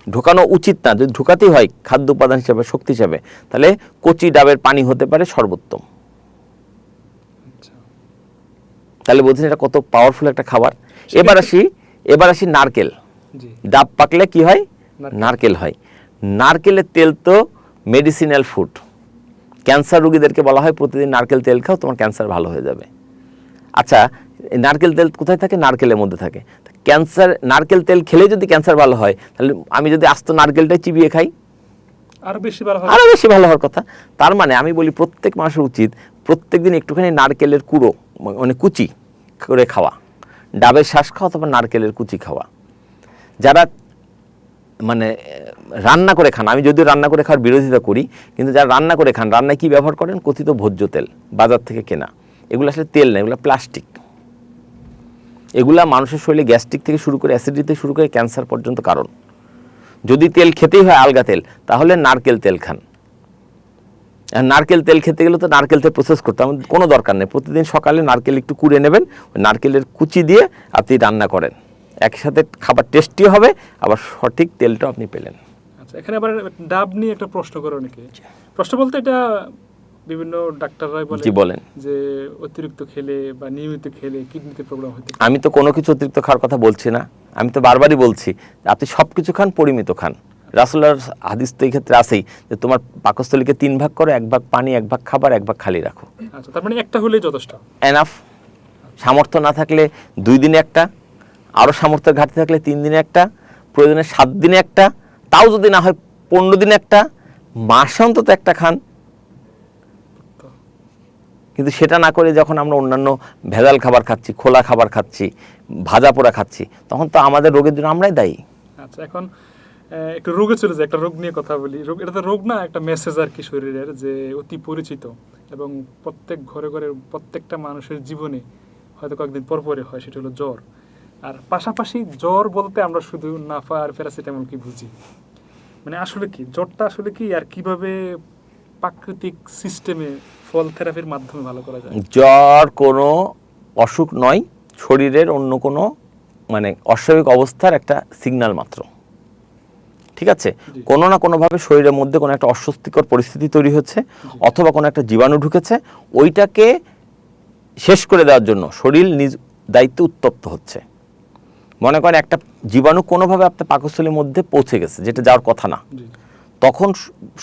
ঢোকানো উচিত না, যদি ঢোকাতেই হয় খাদ্য উপাদান হিসাবে, শক্তি হিসাবে, তাহলে কচি ডাবের পানি হতে পারে সর্বোত্তম। তাহলে বলছেন এটা কত পাওয়ারফুল একটা খাবার। এবার আসি নারকেল। ডাব পাকলে কি হয়? নারকেল হয়। নারকেলের তেল তো মেডিসিনাল ফুড। ক্যান্সার রোগীদেরকে বলা হয় প্রতিদিন নারকেল তেল খাও, তোমার ক্যান্সার ভালো হয়ে যাবে। আচ্ছা, এই নারকেল তেল কোথায় থাকে? নারকেলের মধ্যে থাকে। ক্যান্সার, নারকেল তেল খেলেই যদি ক্যান্সার ভালো হয়, তাহলে আমি যদি আস্ত নারকেলটাই চিবিয়ে খাই, আরো বেশি ভালো হয়। আরও বেশি ভালো হওয়ার কথা। তার মানে আমি বলি প্রত্যেক মানুষের উচিত প্রত্যেকদিন একটুখানি নারকেলের কুড়ো, মানে কুচি করে খাওয়া, ডাবের শ্বাস খাওয়া অথবা নারকেলের কুচি খাওয়া। যারা মানে রান্না করে খান, আমি যদিও রান্না করে খাওয়ার বিরোধিতা করি, কিন্তু যারা রান্না করে খান, রান্নায় কী ব্যবহার করেন? কথিত ভোজ্য তেল, বাজার থেকে কেনা। এগুলো আসলে তেল না, এগুলো প্লাস্টিক। এগুলা মানুষের শরীরে গ্যাস্ট্রিক থেকে শুরু করে অ্যাসিডিটি থেকে শুরু করে ক্যান্সার পর্যন্ত কারণ। যদি তেল খেতেই হয় আলগা তেল, তাহলে নারকেল তেল খান। আর নারকেল তেল খেতে গেলে তো নারকেল তেল প্রসেস করতে আমাদের কোনো দরকার নেই। প্রতিদিন সকালে নারকেল একটু কুড়ে নেবেন, ওই নারকেলের কুচি দিয়ে আপনি রান্না করেন, একসাথে খাবার টেস্টিও হবে, আবার সঠিক তেলটাও আপনি পেলেন। আচ্ছা, এখানে আবার ডাব নিয়ে একটা প্রশ্ন করে অনেকে। প্রশ্ন বলতে এটা বিভিন্ন ডাক্তাররাই বলে জি বলেন। যে অতিরিক্ত খেলে বা নিয়মিত খেলে কিডনিতে প্রবলেম হতে পারে। আমি তো কোনো কিছু অতিরিক্ত খাওয়ার কথা বলছি না, আমি তো বারবারই বলছি আপনি সব কিছু খান, পরিমিত খান। রাসূলুল্লাহর হাদিস তো এই ক্ষেত্রে আছেই যে তোমার পাকস্থলীকে 3 ভাগ করো, 1 ভাগ পানি, 1 ভাগ খাবার, 1 ভাগ খালি রাখো। আচ্ছা, তার মানে একটা হলেই যথেষ্ট। এনাফ। সামর্থ্য না থাকলে 2 দিনে একটা, আরও সামর্থ্যের ঘাটতি থাকলে 3 দিনে একটা, প্রয়োজনে 7 দিনে একটা, তাও যদি না হয় 15 দিনে একটা, মাসে অন্তত একটা খান। কিন্তু সেটা না করে যখন আমরা অন্যান্য ভেজাল খাবার খাচ্ছি, খোলা খাবার খাচ্ছি, ভাজা পোড়া খাচ্ছি, তখন তো আমাদের রোগের জন্য আমরাই দায়ী। আচ্ছা, এখন একটু রোগে চলে যায়, একটা রোগ নিয়ে কথা বলি। রোগ, এটা তো রোগ না, একটা মেসেজ আর কি শরীরের, যে অতি পরিচিত এবং প্রত্যেক ঘরে ঘরে প্রত্যেকটা মানুষের জীবনে হয়তো কয়েকদিন পর পরে হয়, সেটা হলো জ্বর। আর পাশাপাশি জ্বর বলতে আমরা শুধু নাফা আর প্যারাসিটামল কি বুঝি, মানে আসলে কি জ্বরটা আসলে কি, আর কিভাবে প্রাকৃতিক সিস্টেমে ফল থেরাপির মাধ্যমে ভালো করা যায়? জ্বর কোনো অসুখ নয়, শরীরের অন্য কোনো মানে অস্বাভাবিক অবস্থার একটা সিগন্যাল মাত্র। ঠিক আছে, জি। কোনো না কোনোভাবে শরীরের মধ্যে কোনো একটা অস্বস্তিকর পরিস্থিতি তৈরি হচ্ছে, অথবা কোনো একটা জীবাণু ঢুকেছে, ওইটাকে শেষ করে দেওয়ার জন্য শরীর নিজ দায়িত্বে উত্তপ্ত হচ্ছে। মনে করেন একটা জীবাণু কোনোভাবে আপনার পাকস্থলীর মধ্যে পৌঁছে গেছে, যেটা যাওয়ার কথা না, জি। তখন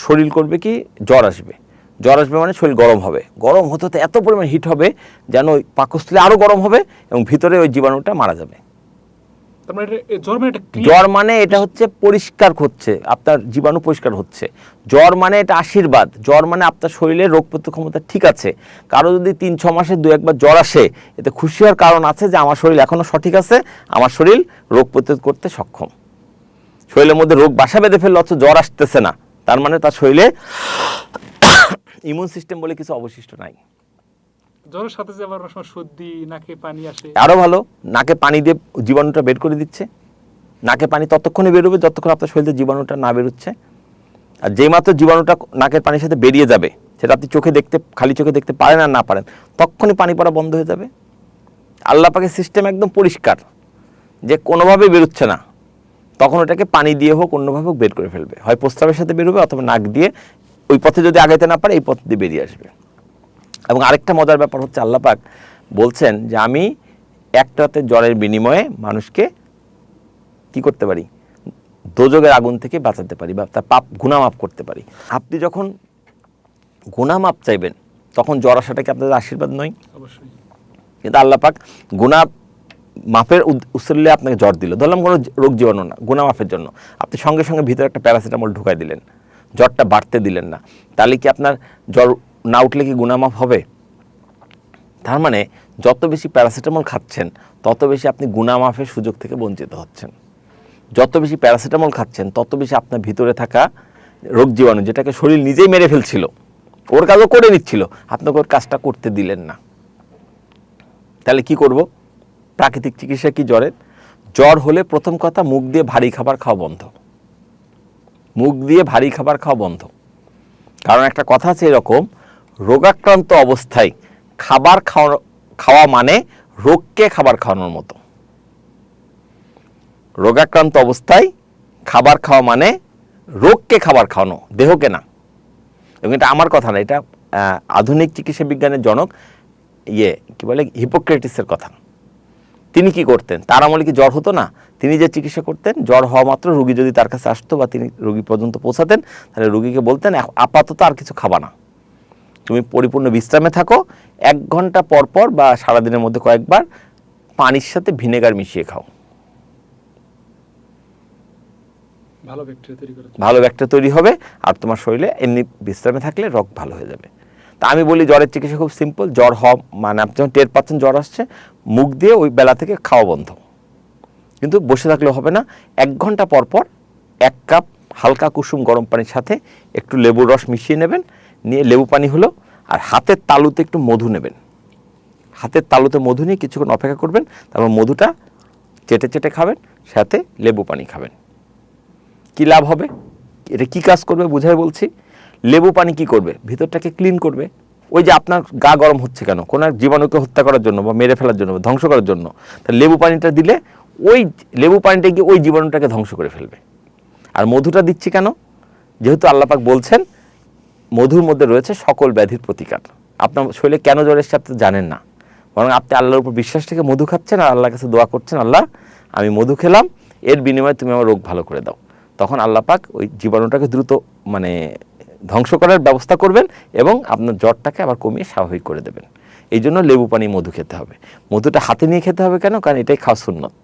শরীর করবে কি, জ্বর আসবে। জ্বর আসবে মানে শরীর গরম হবে, গরম হতে হতে এত পরিমাণ হিট হবে যেন ওই পাকস্থলী আরও গরম হবে এবং ভিতরে ওই জীবাণুটা মারা যাবে। তার মানে জ্বর মানে এটা জ্বর মানে এটা হচ্ছে পরিষ্কার হচ্ছে, আপনার জীবাণু পরিষ্কার হচ্ছে। জ্বর মানে এটা আশীর্বাদ। জ্বর মানে আপনার শরীরের রোগ প্রতিরোধ ক্ষমতা ঠিক আছে। কারো যদি 3-6 মাসে 2-1 বার জ্বর আসে, এতে খুশি হওয়ার কারণ আছে যে আমার শরীর এখনও সঠিক আছে, আমার শরীর রোগ প্রতিরোধ করতে সক্ষম। শরীরের মধ্যে রোগ বাসা বেঁধে ফেললে অথচ জ্বর আসতেছে না, তার মানে তার শরীরে ইমিউন সিস্টেম বলে কিছু অবশিষ্ট নাই। জ্বরের সাথে যে আবার অনেক সময় সর্দি, নাকে পানি আসে। আরও ভালো, নাকে পানি দিয়ে জীবাণুটা বের করে দিচ্ছে। নাকে পানি ততক্ষণে বেরোবে যতক্ষণ আপনার শরীরে জীবাণুটা না বেরোচ্ছে। আর যেই মাত্র জীবাণুটা নাকের পানির সাথে বেরিয়ে যাবে, সেটা আপনি চোখে দেখতে, খালি চোখে দেখতে পারেন আর না পারেন, তখনই পানি পড়া বন্ধ হয়ে যাবে। আল্লাহ পাকের সিস্টেম একদম পরিষ্কার, যে কোনোভাবেই বেরোচ্ছে না, তখন ওটাকে পানি দিয়ে হোক অন্যভাবে হোক বের করে ফেলবে। হয় প্রস্রাবের সাথে বেরোবে, অথবা নাক দিয়ে, ওই পথে যদি আগাইতে না পারে এই পথ দিয়ে বেরিয়ে আসবে। এবং আরেকটা মজার ব্যাপার হচ্ছে, আল্লাহ পাক বলছেন যে আমি একটা রাতের জ্বরের বিনিময়ে মানুষকে কি করতে পারি, দোজখের আগুন থেকে বাঁচাতে পারি, বা তার পাপ গুনাহ মাফ করতে পারি। আপনি যখন গুনাহ মাফ চাইবেন, তখন জ্বর আসাটা কি আপনাদের আশীর্বাদ নয়? অবশ্যই। কিন্তু আল্লাহ পাক গুনাহ মাফের উসিলায় আপনাকে জ্বর দিল, ধরলাম কোনো রোগ জীবাণু না, গুনাহ মাফের জন্য আপনি সঙ্গে সঙ্গে ভিতরে একটা প্যারাসিটামল ঢুকাই দিলেন, জ্বরটা বাড়তে দিলেন না, তাহলে কি আপনার জ্বর না উঠলে কি গুনাহ মাফ হবে? তার মানে যত বেশি প্যারাসিটামল খাচ্ছেন, তত বেশি আপনি গুনাহ মাফের সুযোগ থেকে বঞ্চিত হচ্ছেন। যত বেশি প্যারাসিটামল খাচ্ছেন, তত বেশি আপনার ভিতরে থাকা রোগ জীবাণু, যেটাকে শরীর নিজেই মেরে ফেলছিল, ওর কাজও করে নিচ্ছিল, আপনাকে ওর কাজটা করতে দিলেন না। তাহলে কি করব? প্রাকৃতিক চিকিৎসা কি জ্বরের? জ্বর হলে প্রথম কথা, মুখ দিয়ে ভারী খাবার খাওয়া বন্ধ। মুখ দিয়ে ভারী খাবার খাওয়া বন্ধ। কারণ একটা কথা আছে এরকম, রোগাক্রান্ত অবস্থায় খাবার খাওয়া মানে রোগকে খাবার খাওয়ানোর মতো। রোগাক্রান্ত অবস্থায় খাবার খাওয়া মানে রোগকে খাবার খাওয়ানো, দেহকে না। এবং এটা আমার কথা না, এটা আধুনিক চিকিৎসা বিজ্ঞানের জনক কি বলে, হিপোক্রেটিসের কথা। তিনি কি করতেন? তার আমলে কি জ্বর হতো না? তিনি যে চিকিৎসা করতেন, জ্বর হওয়া মাত্র রুগী যদি তার কাছে আসতো বা তিনি রুগী পর্যন্ত পৌঁছাতেন, তাহলে রুগীকে বলতেন আপাতত আর কিছু খাবা না, তুমি পরিপূর্ণ বিশ্রামে থাকো, 1 ঘন্টা পর পর বা সারাদিনের মধ্যে কয়েকবার পানির সাথে ভিনেগার মিশিয়ে খাও। ভালো ব্যাকটেরিয়া তৈরি করে। ভালো ব্যাকটেরিয়া তৈরি হবে, আর তোমার শরীরে এমনি বিশ্রামে থাকলে রোগ ভালো হয়ে যাবে। তা আমি বলি জ্বরের চিকিৎসা খুব সিম্পল। জ্বর মানে আপনি যখন টের পাচ্ছেন জ্বর আসছে, মুখ দিয়ে ওই বেলা থেকে খাওয়া বন্ধ, কিন্তু বসে থাকলেও হবে না। 1 ঘন্টা পর পর 1 কাপ হালকা কুসুম গরম পানির সাথে একটু লেবুর রস মিশিয়ে নেবেন, নিয়ে লেবু পানি হলো, আর হাতের তালুতে একটু মধু নেবেন। হাতের তালুতে মধু নিয়ে কিছুক্ষণ অপেক্ষা করবেন, তারপর মধুটা চেটে চেটে খাবেন, সাথে লেবু পানি খাবেন। কি লাভ হবে, এটা কি কাজ করবে বুঝাই বলছি। লেবু পানি কি করবে, ভিতরটাকে ক্লিন করবে। ওই যে আপনার গা গরম হচ্ছে কেন, কোনো এক জীবাণুকে হত্যা করার জন্য বা মেরে ফেলার জন্য বা ধ্বংস করার জন্য, তা লেবু পানিটা দিলে ওই লেবু পানিটা গিয়ে ওই জীবাণুটাকে ধ্বংস করে ফেলবে। আর মধুটা দিচ্ছি কেন, যেহেতু আল্লাহ পাক বলছেন মধুর মধ্যে রয়েছে সকল ব্যাধির প্রতিকার। আপনার শরীরে কেন জ্বর এসছে আপনি জানেন না, বরং আপনি আল্লাহর উপর বিশ্বাস থেকে মধু খাচ্ছেন আর আল্লাহর কাছে দোয়া করছেন, আল্লাহ আমি মধু খেলাম, এর বিনিময়ে তুমি আমার রোগ ভালো করে দাও। তখন আল্লাহ পাক ওই জীবাণুটাকে দ্রুত মানে ধ্বংস করার ব্যবস্থা করবেন এবং আপনার জ্বরটাকে আবার কমিয়ে স্বাভাবিক করে দেবেন। এই জন্য লেবু পানি মধু খেতে হবে। মধুটা হাতে নিয়ে খেতে হবে কেন, কারণ এটাই খাওয়া সুন্নত।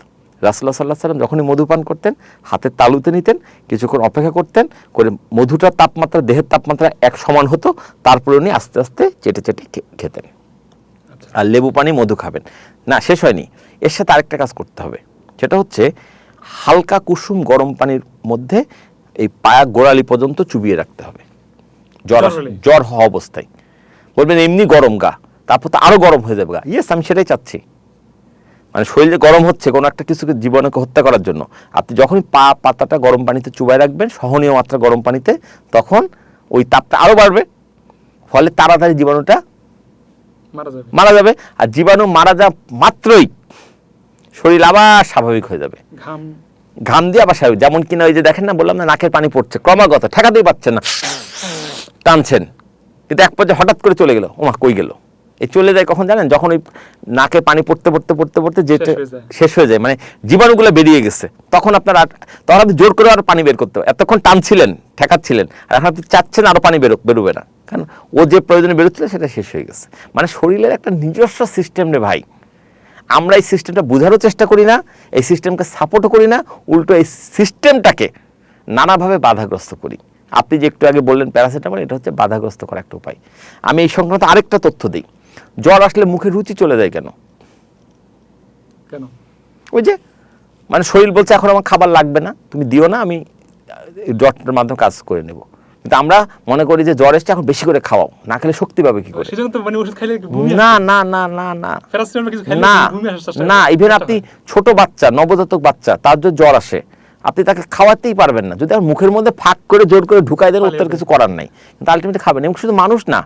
রাসূলুল্লাহ সাল্লাল্লাহু আলাইহি ওয়াসাল্লাম যখনই মধু পান করতেন হাতের তালুতে নিতেন, কিছুক্ষণ অপেক্ষা করতেন, করে মধুটার তাপমাত্রা দেহের তাপমাত্রা এক সমান হতো, তারপরে উনি আস্তে আস্তে চেটে চেটে খেতেন। আর লেবু পানি মধু খাবেন না, শেষ হয়নি, এর সাথে আরেকটা কাজ করতে হবে, সেটা হচ্ছে হালকা কুসুম গরম পানির মধ্যে এই পায়া গোড়ালি পর্যন্ত চুবিয়ে রাখতে হবে। জ্বর হওয়া অবস্থায় বলবেন এমনি গরম গা, তারপর তো আরো গরম হয়ে যাবে গা। ইয়েস, আমি সেটাই চাচ্ছি। মানে শরীরে গরম হচ্ছে কোনো একটা কিছুকে জীবাণুকে হত্যা করার জন্য, আপনি যখনই পাতাটা গরম পানিতে চুবাই রাখবেন, সহনীয় মাত্রা গরম পানিতে, তখন ওই তাপটা আরো বাড়বে, ফলে তাড়াতাড়ি জীবাণুটা মারা যাবে। আর জীবাণু মারা যাওয়া মাত্রই শরীর আবার স্বাভাবিক হয়ে যাবে, ঘাম দিয়ে আবার স্বাভাবিক। যেমন কিনা ওই যে দেখেন না, বললাম না নাকের পানি পড়ছে ক্রমাগত, ঠেকাতেই পাচ্ছেন না, টানছেন, কিন্তু এক পর্যায়ে হঠাৎ করে চলে গেল, ওমা কই গেল। এই চলে যায় কখন জানেন, যখন ওই নাকে পানি পড়তে পড়তে পড়তে পড়তে যেটা শেষ হয়ে যায়, মানে জীবাণুগুলো বেরিয়ে গেছে, তখন আপনার তখন আপনি জোর করে আরো পানি বের করতে হবে। এতক্ষণ টানছিলেন, ঠেকাচ্ছিলেন, আর এখন আপনি চাচ্ছেন আরো পানি বেরোবে না, কারণ ও যে প্রয়োজনে বেরোচ্ছিল সেটা শেষ হয়ে গেছে। মানে শরীরের একটা নিজস্ব সিস্টেম রে ভাই, আমরা এই সিস্টেমটা বোঝারও চেষ্টা করি না, এই সিস্টেমকে সাপোর্টও করি না, উল্টো এই সিস্টেমটাকে নানাভাবে বাধাগ্রস্ত করি। আপনি যে একটু আগে বললেন প্যারাসিটামল, এটা হচ্ছে বাধাগ্রস্ত করা একটা উপায়। আমি এই সংক্রান্ত আরেকটা তথ্য দিই, জ্বর আসলে মুখে রুচি চলে যায় কেন? ওই যে মানে শরীর বলছে এখন আমার খাবার লাগবে না, তুমি দিও না, আমি জ্বরটার মাধ্যমে কাজ করে নেব। কিন্তু আমরা মনে করি যে জ্বর এসছে এখন বেশি করে খাওয়াও, না খেলে শক্তি পাবে কি করে? না না না না না না না, ইভেন আপনি ছোট বাচ্চা, নবজাতক বাচ্চা, তার যদি জ্বর আসে আপনি তাকে খাওয়াতেই পারবেন না, যদি আর মুখের মধ্যে ফাঁক করে জোর করে ঢুকাই দেন, উত্তর কিছু করার নাই, কিন্তু আলটিমেটলি খাবেন। এবং শুধু মানুষ না,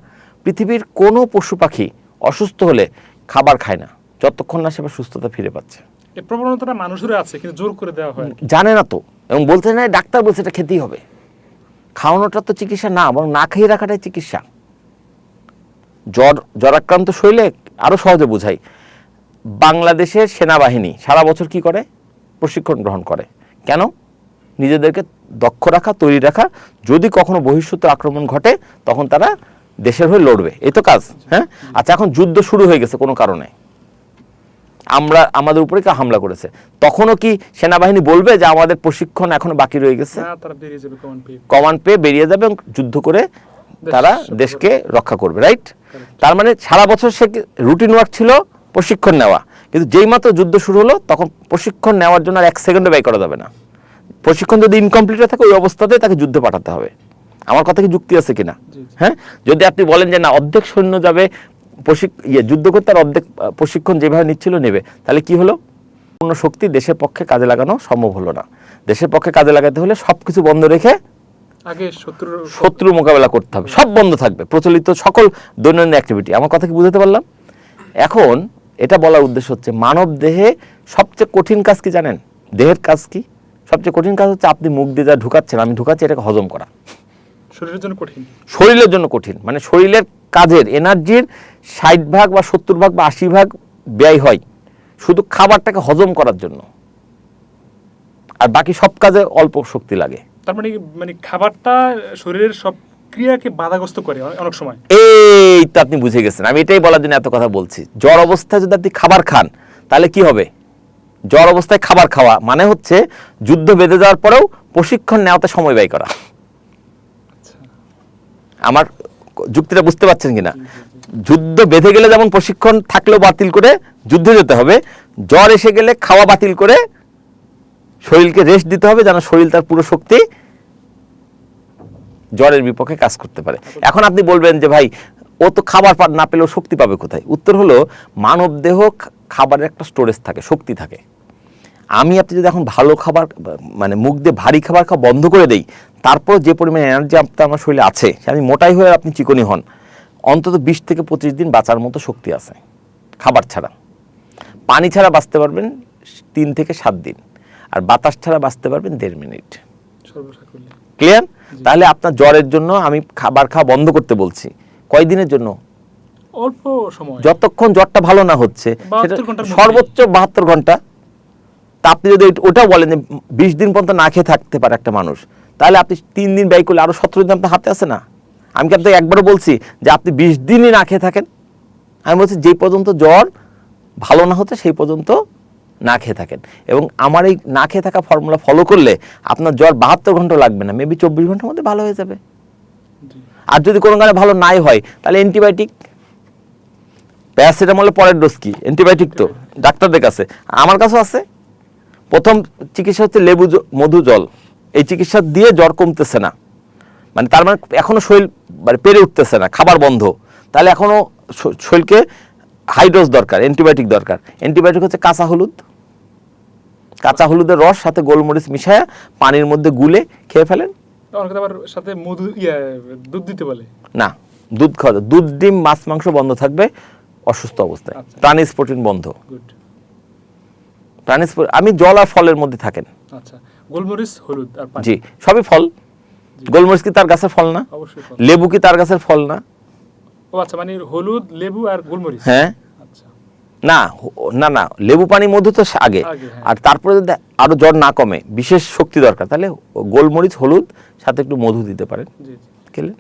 পৃথিবীর কোনো পশু পাখি অসুস্থ হলে খাবার খায় না যতক্ষণ না সে সুস্থতা ফিরে পাচ্ছে। এই প্রবণতাটা মানুষেরও আছে, কিন্তু জোর করে দেওয়া হয়, জানে না তো, এবং বলতে না ডাক্তার বলছে এটা খেতেই হবে। খাওয়ানোটা তো চিকিৎসা না, বরং না খেয়ে রাখাটাই চিকিৎসা। জ্বরাক্রান্ত শরীরে আরো সহজে বোঝাই, বাংলাদেশের সেনাবাহিনী সারা বছর কি করে, প্রশিক্ষণ গ্রহণ করে। কেন? নিজেদেরকে দক্ষ রাখা, তৈরি রাখা, যদি কখনো বহিঃশত্রু আক্রমণ ঘটে তখন তারা দেশের হয়ে লড়বে, এই তো কাজ। হ্যাঁ, আচ্ছা, এখন যুদ্ধ শুরু হয়ে গেছে কোনো কারণে, আমাদের উপরে কেউ হামলা করেছে, তখনও কি সেনাবাহিনী বলবে যে আমাদের প্রশিক্ষণ এখনো বাকি রয়ে গেছে? কমান্ড পেয়ে বেরিয়ে যাবে এবং যুদ্ধ করে তারা দেশকে রক্ষা করবে, রাইট? তার মানে সারা বছর সে রুটিন ওয়ার্ক ছিল প্রশিক্ষণ নেওয়া, কিন্তু যেই মাত্র যুদ্ধ শুরু হলো তখন প্রশিক্ষণ নেওয়ার জন্য আর 1 সেকেন্ডও ব্যয় করা যাবে না। প্রশিক্ষণ যদি ইনকমপ্লিট থাকে ওই অবস্থাতেই তাকে যুদ্ধে পাঠাতে হবে। আমার কথা কি যুক্তি আছে কিনা? হ্যাঁ, যদি আপনি বলেন যে না অর্ধেক সৈন্য যাবে যুদ্ধ করতে, আর অর্ধেক প্রশিক্ষণ যেভাবে নিচ্ছিল নেবে, তাহলে কি হলো? পূর্ণ শক্তি দেশের পক্ষে কাজে লাগানো সম্ভব হলো না। দেশের পক্ষে কাজে লাগাতে হলে সবকিছু বন্ধ রেখে আগে শত্রু মোকাবেলা করতে হবে, সব বন্ধ থাকবে, প্রচলিত সকল দৈনন্দিন অ্যাক্টিভিটি। আমার কথা কি বুঝতে পারলাম? এখন এটা বলার উদ্দেশ্য হচ্ছে মানব দেহে সবচেয়ে কঠিন কাজ কি জানেন? দেহের কাজ কি? সবচেয়ে কঠিন কাজ হচ্ছে আপনি মুখ দিয়ে যা ঢুকাচ্ছেন, আমি ঢুকাচ্ছি, এটাকে হজম করা শরীরের জন্য কঠিন। মানে শরীরের কাজের এনার্জির 60% বা 70% বা 80% ব্যয় হয় শুধু খাবারটাকে হজম করার জন্য, আর বাকি সব কাজে অল্প শক্তি লাগে। তার মানে খাবারটা শরীরের সব ক্রিয়াকে বাধাগ্রস্ত করে অনেক সময়। এই তো আপনি বুঝে গেছেন, আমি এটাই বলার জন্য এত কথা বলছি। জ্বর অবস্থায় যদি আপনি খাবার খান তাহলে কি হবে? জ্বর অবস্থায় খাবার খাওয়া মানে হচ্ছে যুদ্ধ বেঁধে যাওয়ার পরেও প্রশিক্ষণ নেওয়াতে সময় ব্যয় করা। আমার যুক্তিটা বুঝতে পারছেন কিনা? যুদ্ধ বেঁধে গেলে যেমন প্রশিক্ষণ থাকলেও বাতিল করে যুদ্ধে যেতে হবে, জ্বর এসে গেলে খাওয়া বাতিল করে শরীরকে রেস্ট দিতে হবে যেন শরীর তার পুরো শক্তি জ্বরের বিপক্ষে কাজ করতে পারে। এখন আপনি বলবেন যে ভাই ও তো খাবার না পেলেও শক্তি পাবে কোথায়? উত্তর হলো মানব দেহ খাবারের একটা স্টোরেজ থাকে, শক্তি থাকে। আপনি যদি এখন ভালো খাবার মানে মুখ দিয়ে ভারী খাবার খাওয়া বন্ধ করে দেই, তারপর যে পরিমাণে এনার্জি আমার শরীরে আছে, আমি মোটাই হয়ে আপনি চিকনি হন, অন্তত 20 থেকে 25 দিন বাঁচার মতো শক্তি আছে খাবার ছাড়া। পানি ছাড়া বাঁচতে পারবেন 3 থেকে 7 দিন, আর বাতাস ছাড়া বাঁচতে পারবেন 1.5 মিনিট। ক্লিয়ার? তাহলে আপনার জ্বরের জন্য আমি খাবার খাওয়া বন্ধ করতে বলছি কয়দিনের জন্য? অল্প সময়, যতক্ষণ জ্বরটা ভালো না হচ্ছে, সেটা সর্বোচ্চ 72 ঘন্টা। তা আপনি যদি ওটাও বলেন যে 20 দিন পর্যন্ত না খেয়ে থাকতে পারে একটা মানুষ, তাহলে আপনি 3 দিন ব্যয় করলে আরো 17 দিন আপনার হাতে আছে না? আমি কি আপনাকে একবারও বলছি যে আপনি 20 দিনই না খেয়ে থাকেন? আমি বলছি যে পর্যন্ত জ্বর ভালো না হচ্ছে সেই পর্যন্ত না খেয়ে থাকেন। এবং আমার এই না খেয়ে থাকা ফর্মুলা ফলো করলে আপনার জ্বর 72 ঘন্টা লাগবে না, মেবি 24 ঘন্টার মধ্যে ভালো হয়ে যাবে। আর যদি কোনো কারণে ভালো নাই হয় তাহলে অ্যান্টিবায়োটিক, প্যারাসিটামলের পরের ডোজ কি? অ্যান্টিবায়োটিক। তো ডাক্তারদের কাছে, আমার কাছেও আছে। প্রথম চিকিৎসা হচ্ছে লেবু মধু জল, এই চিকিৎসা দিয়ে জ্বর কমতেছে না, মানে তার মানে এখনো শরীর মানে পেরে উঠতেছে না, খাবার বন্ধ, তাহলে এখনো শরীরকে হাই ডোজ দরকার, অ্যান্টিবায়োটিক দরকার। অ্যান্টিবায়োটিক হচ্ছে কাঁচা হলুদ, কাঁচা হলুদের রস সাথে গোলমরিচ মিশায়া পানির মধ্যে গুলে খেয়ে ফেলেন। আবার সাথে মধু দুধ দিতে বলে না, দুধ খাওয়া, দুধ ডিম মাছ মাংস বন্ধ থাকবে অসুস্থ অবস্থায়। প্রাণিজ প্রোটিন বন্ধ। আমি জল আর ফলের মধ্যে থাকেন। আচ্ছা, গোলমরিচ, হলুদ আর পানি, জি সবই ফল। গোলমরিচ কি তার গাছের ফল না? অবশ্যই ফল। লেবু কি তার গাছের ফল না? ও আচ্ছা, মানে হলুদ, লেবু আর গোলমরিচ। হ্যাঁ। আচ্ছা, না না না, লেবু পানি মধু তো আগে, আর তারপরে যদি আরো জ্বর না কমে, বিশেষ শক্তি দরকার, তাহলে গোলমরিচ হলুদ সাথে একটু মধু দিতে পারেন। জি জি। খেলে